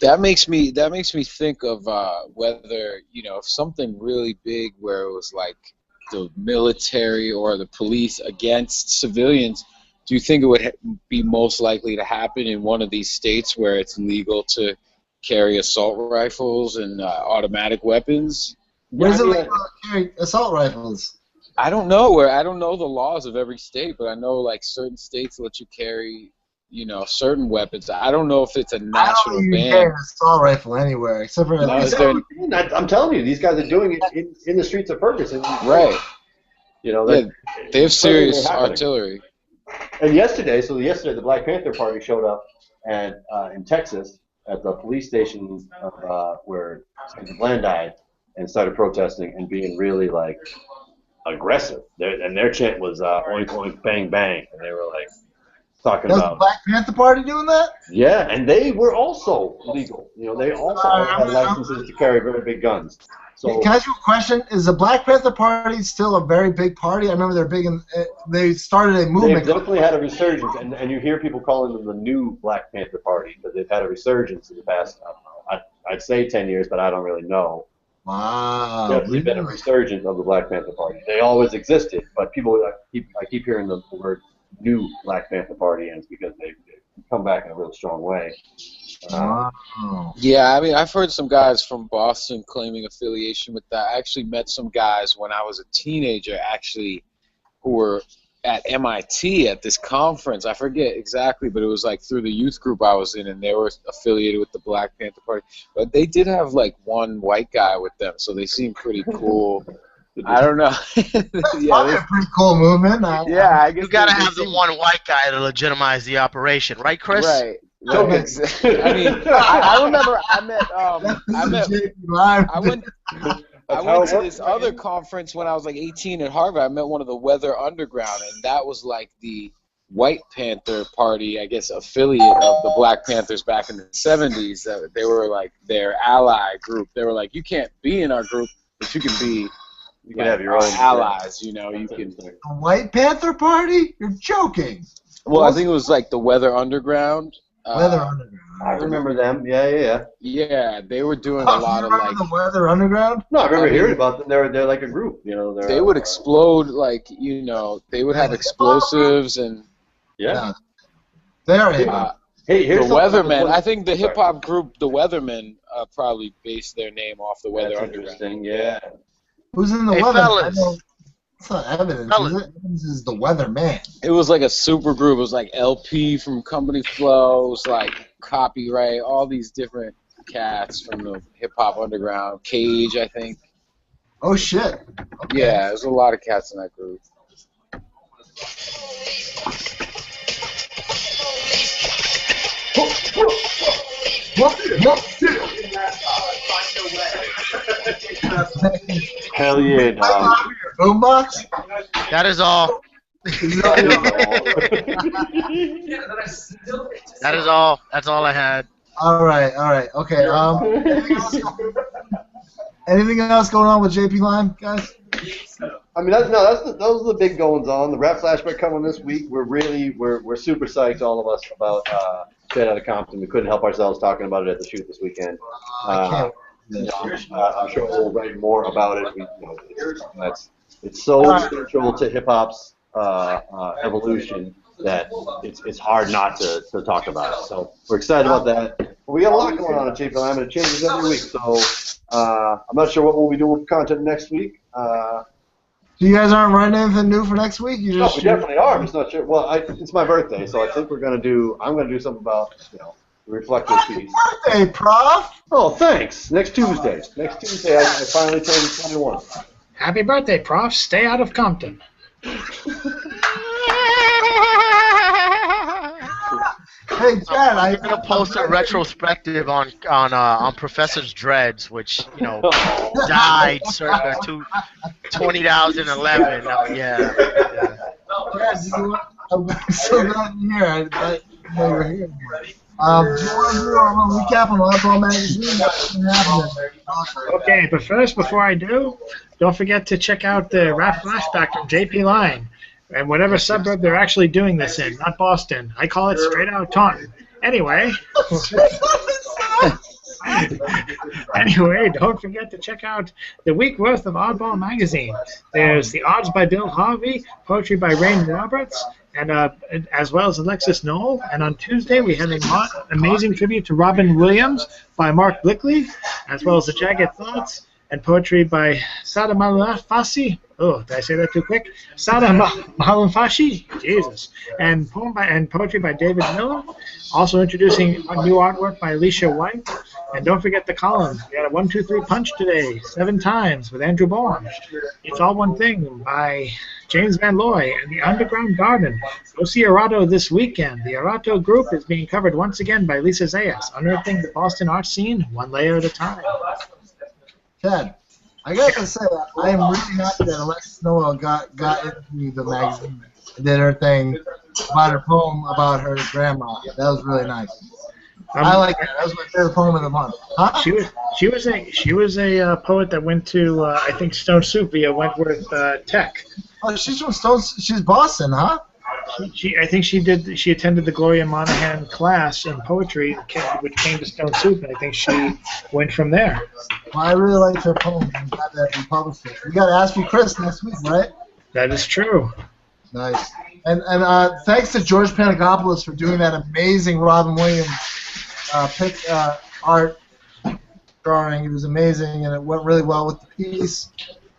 That makes me think of whether, you know, if something really big where it was like the military or the police against civilians, do you think it would be most likely to happen in one of these states where it's legal to carry assault rifles and automatic weapons? Where's it legal to carry assault rifles? I don't know I don't know the laws of every state, but I know like certain states let you carry, certain weapons. I don't know if it's a I don't national think you can ban. carry an assault rifle anywhere except for. No, is there- I'm telling you, these guys are doing it in the streets of Ferguson. Right. Yeah, They have serious happening. artillery. And yesterday, the Black Panther Party showed up in Texas at the police station of where Sergeant Bland died and started protesting and being really like aggressive. Their chant was oink oink bang bang, and they were like talking Was the about Black Panther Party doing that? yeah, and they were also legal. They also had licenses to carry very big guns. So Can I ask you a question? Is the Black Panther Party still a very big party? I remember they're big, they started a they've movement. definitely had a resurgence, and you hear people calling them the new Black Panther Party because they've had a resurgence in the past, I don't know, I'd say 10 years, but I don't really know. Wow. Definitely been a resurgence of the Black Panther Party. They always existed, but I keep hearing the word new Black Panther Party, and it's because they've come back in a real strong way. Wow. Yeah, I mean, I've heard some guys from Boston claiming affiliation with that. I actually met some guys when I was a teenager, actually, who were at MIT at this conference. I forget exactly, but it was like through the youth group I was in, and they were affiliated with the Black Panther Party. But they did have like one white guy with them, so they seemed pretty cool. I don't know. Probably a pretty cool movement. Yeah, I guess You gotta they have the seem- one white guy to legitimize the operation, right, Chris? Right. Okay. I mean, I remember I went to this other conference when I was like 18 at Harvard. I met one of the Weather Underground, and that was like the White Panther Party, I guess, affiliate of the Black Panthers back in the 70s. They were like their ally group. They were like, you can't be in our group, but you can be You can have your our own allies. You can. The White Panther Party? You're joking. Well, I think it was like the Weather Underground. Weather Underground. I remember them. Yeah. Yeah, they were doing a Oh, lot you of remember like. the Weather Underground? No, I remember I mean- hearing about them. They're like a group. They would explode like they would have explosives and Yeah. They're Hey, here's the something Weathermen. that's- I think the hip hop group the Weathermen probably based their name off the Weather That's Underground. interesting. Yeah. Who's in the Hey, Weather? fellas. It's not Evidence, Fellas. is it? Evidence is the Weather Man. It was like a super group. It was like LP from Company Flow. It was like Copyright. All these different cats from the hip hop underground. Cage, I think. Oh, shit. Okay. Yeah, there's a lot of cats in that group. Hell yeah, dog. Boombox? That is all. That is all. That's all I had. All right. Okay. Anything else going on with JP Lime, guys? I mean, those are the big goings on. The rap flashback coming this week. We're super psyched, all of us, about Straight Outta Compton. We couldn't help ourselves talking about it at the shoot this weekend. I I'm sure we'll write more about it. It's so central to hip hop's evolution that it's hard not to talk about it. So we're excited about that. But we got a lot going on at JP Lime, and it changes every week. So I'm not sure what we'll be doing for content next week. So you guys aren't writing anything new for next week? You No, just we definitely are. I'm just not sure. Well, it's my birthday, so I think I'm gonna do something about the reflective piece. Birthday, Prof. Oh, thanks. Next Tuesday, I finally turned 21. Happy birthday, Prof. Stay out of Compton. Hey, Chad, I'm gonna post a retrospective on Professor's Dreads, which died circa 2011. Yeah. Chad, I'm so glad you're here. I know you're here. Do you want to do a recap on Oddball magazine? What's been happening? Okay, but first, before I do, don't forget to check out the rap flashback from JP Line. And whatever suburb they're actually doing this in, not Boston. I call it straight out Taunton. Anyway, Anyway, don't forget to check out the week worth of Oddball magazine. There's The Odds by Bill Harvey, poetry by Rain Roberts, and as well as Alexis Knoll. And on Tuesday, we have an amazing tribute to Robin Williams by Mark Blickley, as well as The Jagged Thoughts and poetry by Sada Malafasi. Oh, did I say that too quick? Sada Malafasi? Jesus. And poetry by David Miller. Also introducing new artwork by Alicia White. And don't forget the column. We got a 1, 2, 3 punch today, 7 times with Andrew Bourne. It's All One Thing by James Van Loy and the Underground Garden. Go see Arato this weekend. The Arato group is being covered once again by Lisa Zayas, unearthing the Boston art scene one layer at a time. Chad, I got to say, I am really happy that Alexis Noel got into the magazine and did her thing about her poem about her grandma. That was really nice. I like that. That was my favorite poem of the month. Huh? She was a poet that went to I think Stone Soup via Wentworth Tech. Oh, she's from Stone. She's Boston, huh? I think she attended the Gloria Monahan class in poetry, which came to Stone Soup, and I think she went from there. Well, I really liked her poem. I'm glad that we published it. We got to ask you, Chris, next week, right? That is true. Nice. And thanks to George Panagopoulos for doing that amazing Robin Williams art drawing. It was amazing, and it went really well with the piece.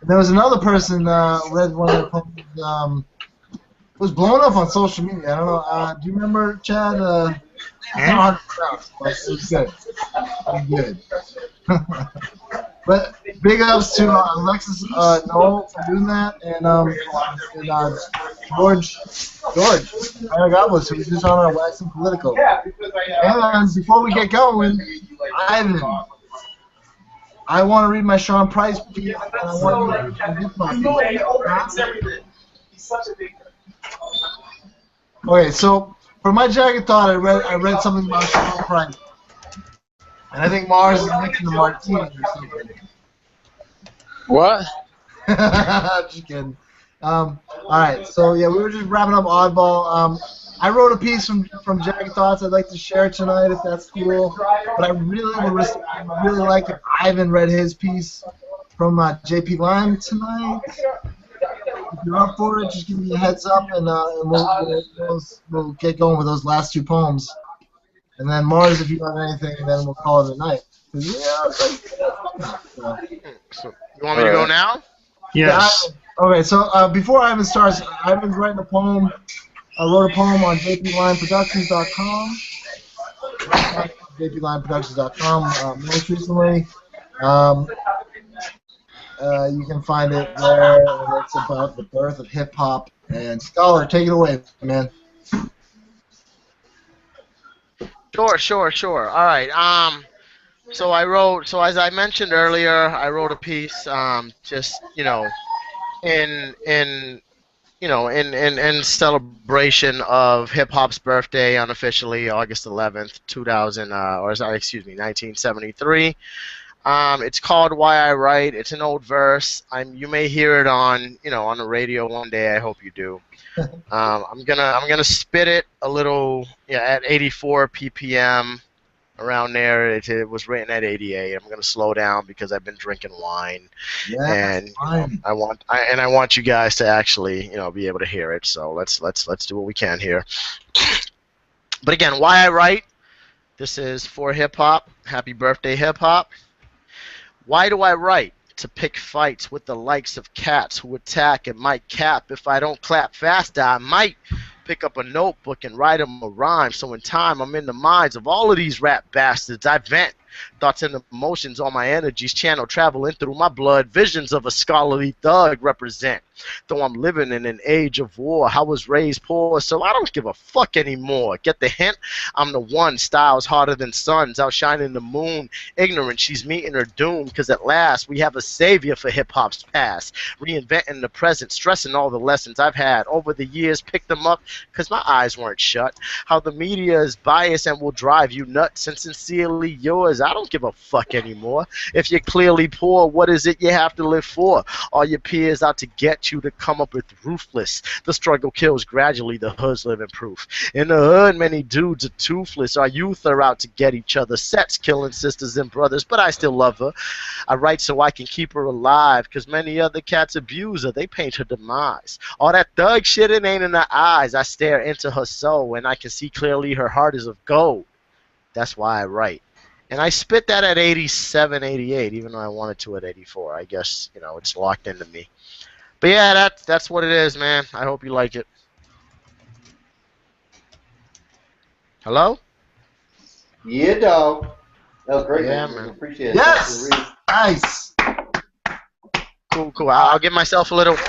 And there was another person read one of the poems. It was blown up on social media. I don't know. Do you remember, Chad? But it was good. It was good. But big ups to Alexis Noel for doing that, and George Aragabos, who was just on our Waxing Political. And before we get going, Ivan, I want to read my Sean Price piece, and I want you to read my piece. He's such a big. Okay, so for my jagged thought, I read something about Sean Price, and I think Mars is mixing the martini or something. What? Just kidding. All right, so yeah, we were just wrapping up Oddball. I wrote a piece from Jagged Thoughts I'd like to share tonight, if that's cool. But I really like if Ivan read his piece from JP Lime tonight. If you're up for it, just give me a heads up, and we'll get going with those last 2 poems. And then Mars, if you have anything, then we'll call it a night. So, you want me to go now? Yes. Yeah, okay, so before Ivan starts, Ivan's writing a poem. I wrote a poem on jplineproductions.com. jplineproductions.com most recently. You can find it there, and it's about the birth of hip-hop. And Scholar, take it away, man. Sure. All right. So as I mentioned earlier, I wrote a piece, just in celebration of hip hop's birthday, unofficially August 11th, 1973. It's called Why I Write. It's an old verse. You may hear it on the radio one day. I hope you do. I'm gonna spit it a little at 84 ppm. Around there, it was written at 88. I'm gonna slow down because I've been drinking wine, and I want you guys to actually be able to hear it. So let's do what we can here. But again, Why I Write. This is for hip hop. Happy birthday, hip hop. Why do I write? To pick fights with the likes of cats who attack and might cap. If I don't clap faster, I might pick up a notebook and write them a rhyme. So in time, I'm in the minds of all of these rap bastards. I vent thoughts and emotions, all my energies channel traveling through my blood. Visions of a scholarly thug represent. Though I'm living in an age of war, I was raised poor, so I don't give a fuck anymore. Get the hint? I'm the one, styles harder than suns, outshining the moon. Ignorant, she's meeting her doom, because at last we have a savior for hip-hop's past. Reinventing the present, stressing all the lessons I've had over the years, picked them up because my eyes weren't shut. How the media is biased and will drive you nuts, and sincerely yours Cause I don't give a fuck anymore. If you're clearly poor, what is it you have to live for? Are your peers out to get you to come up with ruthless? The struggle kills gradually, the hood's living proof. In the hood, many dudes are toothless. Our youth are out to get each other. Sets killing sisters and brothers, but I still love her. I write so I can keep her alive, cause many other cats abuse her. They paint her demise. All that thug shit, it ain't in her eyes. I stare into her soul, and I can see clearly her heart is of gold. That's why I write. And I spit that at 87, 88, even though I wanted to at 84. I guess, it's locked into me. But yeah, that's what it is, man. I hope you like it. Hello? Yeah, dog. That was great, Yeah, man. man. Appreciate it. Yes! Nice! Cool. I'll give myself a little... All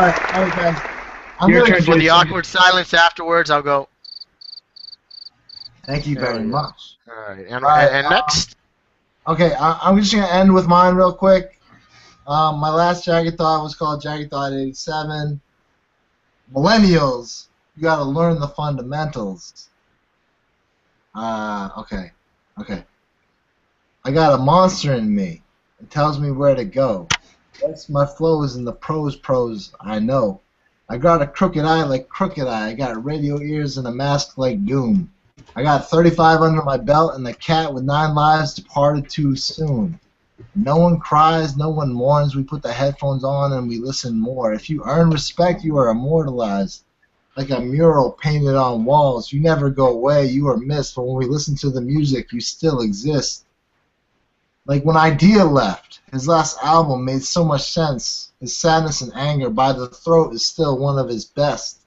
right, guys. I'm Your gonna turn, For the Jason. awkward silence afterwards, I'll go... Thank you very much. All right, Right, next... Okay, I'm just going to end with mine real quick. My last Jagged Thought was called Jagged Thought 87. Millennials, you got to learn the fundamentals. Okay. I got a monster in me. It tells me where to go. Yes, my flows in the pros, I know. I got a crooked eye like Crooked Eye. I got radio ears and a mask like Doom. I got 35 under my belt, and the cat with 9 lives departed too soon. No one cries, no one mourns. We put the headphones on and we listen more. If you earn respect, you are immortalized. Like a mural painted on walls. You never go away, you are missed. But when we listen to the music, you still exist. Like when Idea left, his last album made so much sense. His sadness and anger by the throat is still one of his best.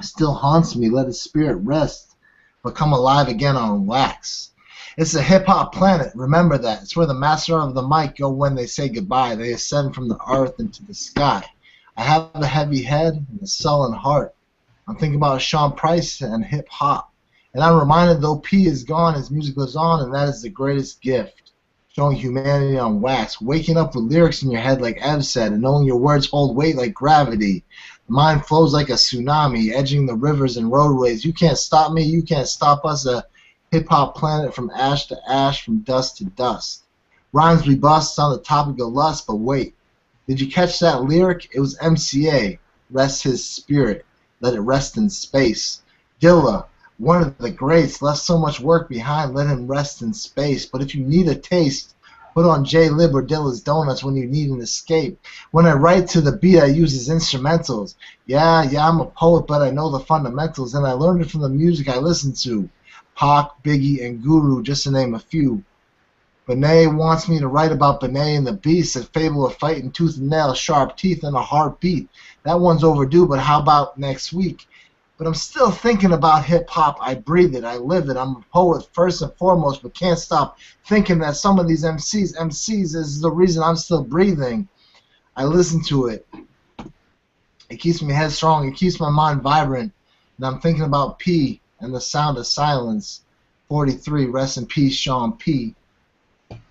Still haunts me, let his spirit rest, but come alive again on wax. It's a hip-hop planet, remember that. It's where the master of the mic go when they say goodbye. They ascend from the earth into the sky. I have a heavy head and a sullen heart. I'm thinking about Sean Price and hip-hop. And I'm reminded though P is gone, his music lives on, and that is the greatest gift. Showing humanity on wax. Waking up with lyrics in your head like Ev said, and knowing your words hold weight like gravity. The mind flows like a tsunami, edging the rivers and roadways. You can't stop me, you can't stop us. A hip-hop planet from ash to ash, from dust to dust. Rhymes we bust on the topic of lust, but wait. Did you catch that lyric? It was MCA. Rest his spirit. Let it rest in space. Dilla, one of the greats, left so much work behind. Let him rest in space. But if you need a taste, put on J-Lib or Dilla's Donuts when you need an escape. When I write to the beat, I use his instrumentals. Yeah, I'm a poet, but I know the fundamentals, and I learned it from the music I listen to. Pac, Biggie, and Guru, just to name a few. Benet wants me to write about Benet and the Beast, a fable of fighting tooth and nail, sharp teeth, and a heartbeat. That one's overdue, but how about next week? But I'm still thinking about hip-hop. I breathe it. I live it. I'm a poet first and foremost, but can't stop thinking that some of these MCs is the reason I'm still breathing. I listen to it. It keeps me headstrong. It keeps my mind vibrant. And I'm thinking about P and the sound of silence. 43, rest in peace, Sean P.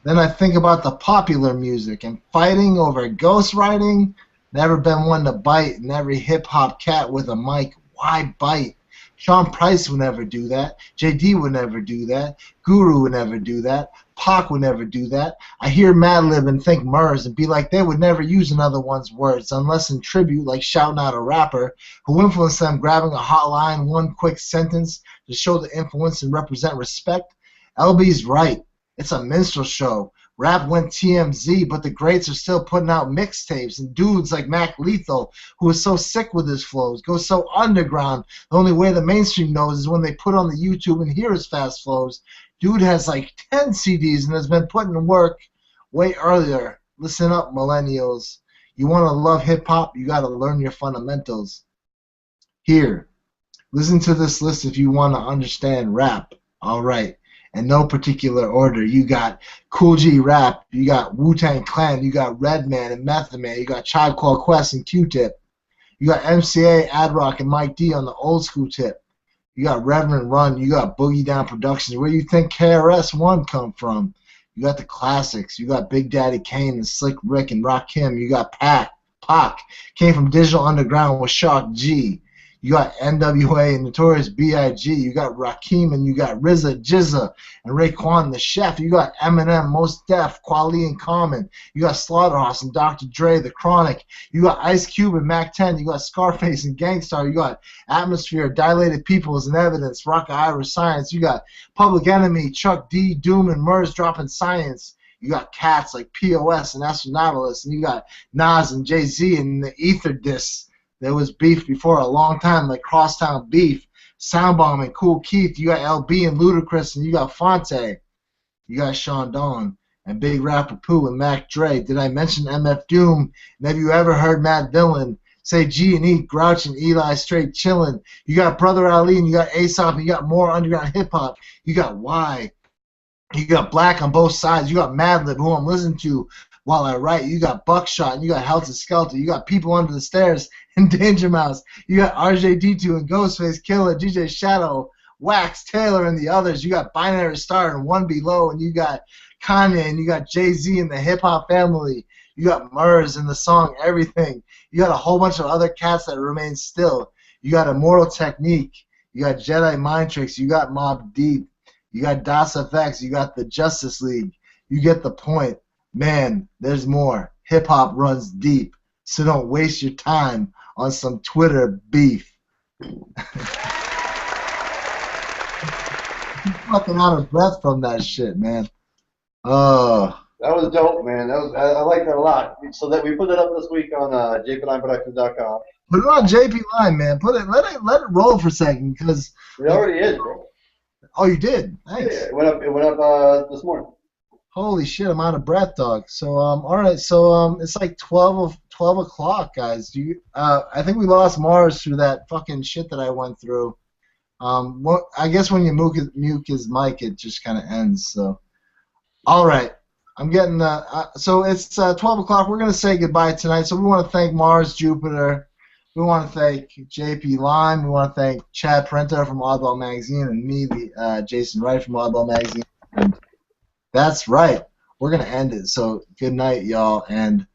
Then I think about the popular music and fighting over ghostwriting. Never been one to bite, and every hip-hop cat with a mic. Why bite? Sean Price would never do that. JD would never do that. Guru would never do that. Pac would never do that. I hear Madlib and think Murs and be like they would never use another one's words unless in tribute, like shouting out a rapper who influenced them, grabbing a hotline, one quick sentence to show the influence and represent respect. LB's right. It's a minstrel show. Rap went TMZ, but the greats are still putting out mixtapes, and dudes like Mac Lethal, who is so sick with his flows, goes so underground. The only way the mainstream knows is when they put on the YouTube and hear his fast flows. Dude has like 10 CDs and has been putting in work way earlier. Listen up, millennials. You want to love hip-hop, you got to learn your fundamentals. Here, listen to this list if you want to understand rap. All right. In no particular order. You got Cool G Rap, you got Wu-Tang Clan, you got Redman and Method Man, you got Tribe Called Quest and Q-Tip. You got MCA, Ad-Rock, and Mike D on the old school tip. You got Reverend Run, you got Boogie Down Productions. Where you think KRS-One come from? You got the classics. You got Big Daddy Kane and Slick Rick and Rakim. You got Pac, came from Digital Underground with Shock G. You got NWA and Notorious B.I.G. You got Rakim and you got RZA, Jizza, and Raekwon the Chef. You got Eminem, Mos Def, Kweli and Common. You got Slaughterhouse and Dr. Dre, The Chronic. You got Ice Cube and Mac 10. You got Scarface and Gangstar. You got Atmosphere, Dilated Peoples and Evidence, Rock Ira Science. You got Public Enemy, Chuck D, Doom, and Murs dropping Science. You got cats like POS and Astronautilus, and you got Nas and Jay-Z and the Ether Discs. There was beef before a long time, like Crosstown Beef, Soundbomb and Cool Keith. You got LB and Ludacris, and you got Fonte. You got Sean Dawn and Big Rapper Pooh and Mac Dre. Did I mention MF Doom? And have you ever heard Matt Dillon say G and E, Grouch and Eli straight chillin'? You got Brother Ali and you got Aesop and you got more underground hip hop. You got Y. You got Black on both sides. You got Madlib, who I'm listening to while I write. You got Buckshot and you got Helter Skelter. You got People Under the Stairs and Danger Mouse. You got RJD2 and Ghostface Killer, DJ Shadow, Wax, Taylor, and the others. You got Binary Star and One Below, and you got Kanye, and you got Jay-Z and the Hip Hop Family. You got Murs and the song Everything. You got a whole bunch of other cats that remain still. You got Immortal Technique. You got Jedi Mind Tricks. You got Mobb Deep. You got DOS FX. You got the Justice League. You get the point. Man, there's more. Hip-hop runs deep, so don't waste your time on some Twitter beef. I'm fucking out of breath from that shit, man. Oh. That was dope, man. That was I like that a lot. So that we put it up this week on jplineproductions.com. Put it on JP Line, man. Let it roll for a second, because It already is, bro. Oh, you did? Nice. Yeah, it went up this morning. Holy shit, I'm out of breath, dog. So all right, so it's like 12 o'clock, guys. I think we lost Mars through that fucking shit that I went through. I guess when you mute his mic, it just kind of ends. So, all right, I'm getting so it's 12 o'clock. We're gonna say goodbye tonight. So we want to thank Mars Jupiter. We want to thank JP Lime. We want to thank Chad Prenter from Oddball Magazine and me, Jason Wright from Oddball Magazine. And that's right. We're gonna end it. So good night, y'all, and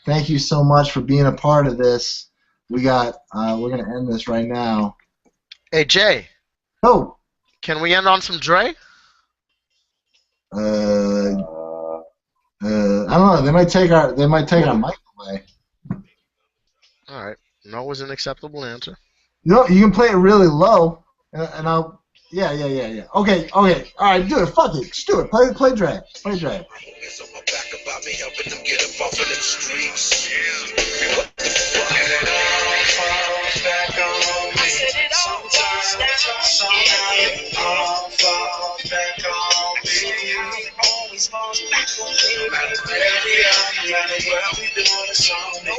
thank you so much for being a part of this. We're gonna end this right now. Hey Jay. Oh. Can we end on some Dre? I don't know. They might take our mic away. All right. No was an acceptable answer. No, you can play it really low, and I'll. Yeah. Okay. All right, do it. Fuck it. Just do it. Play Dre. Play Dre. Always falls back on me. No matter where we are, no matter where we doing, it's on me.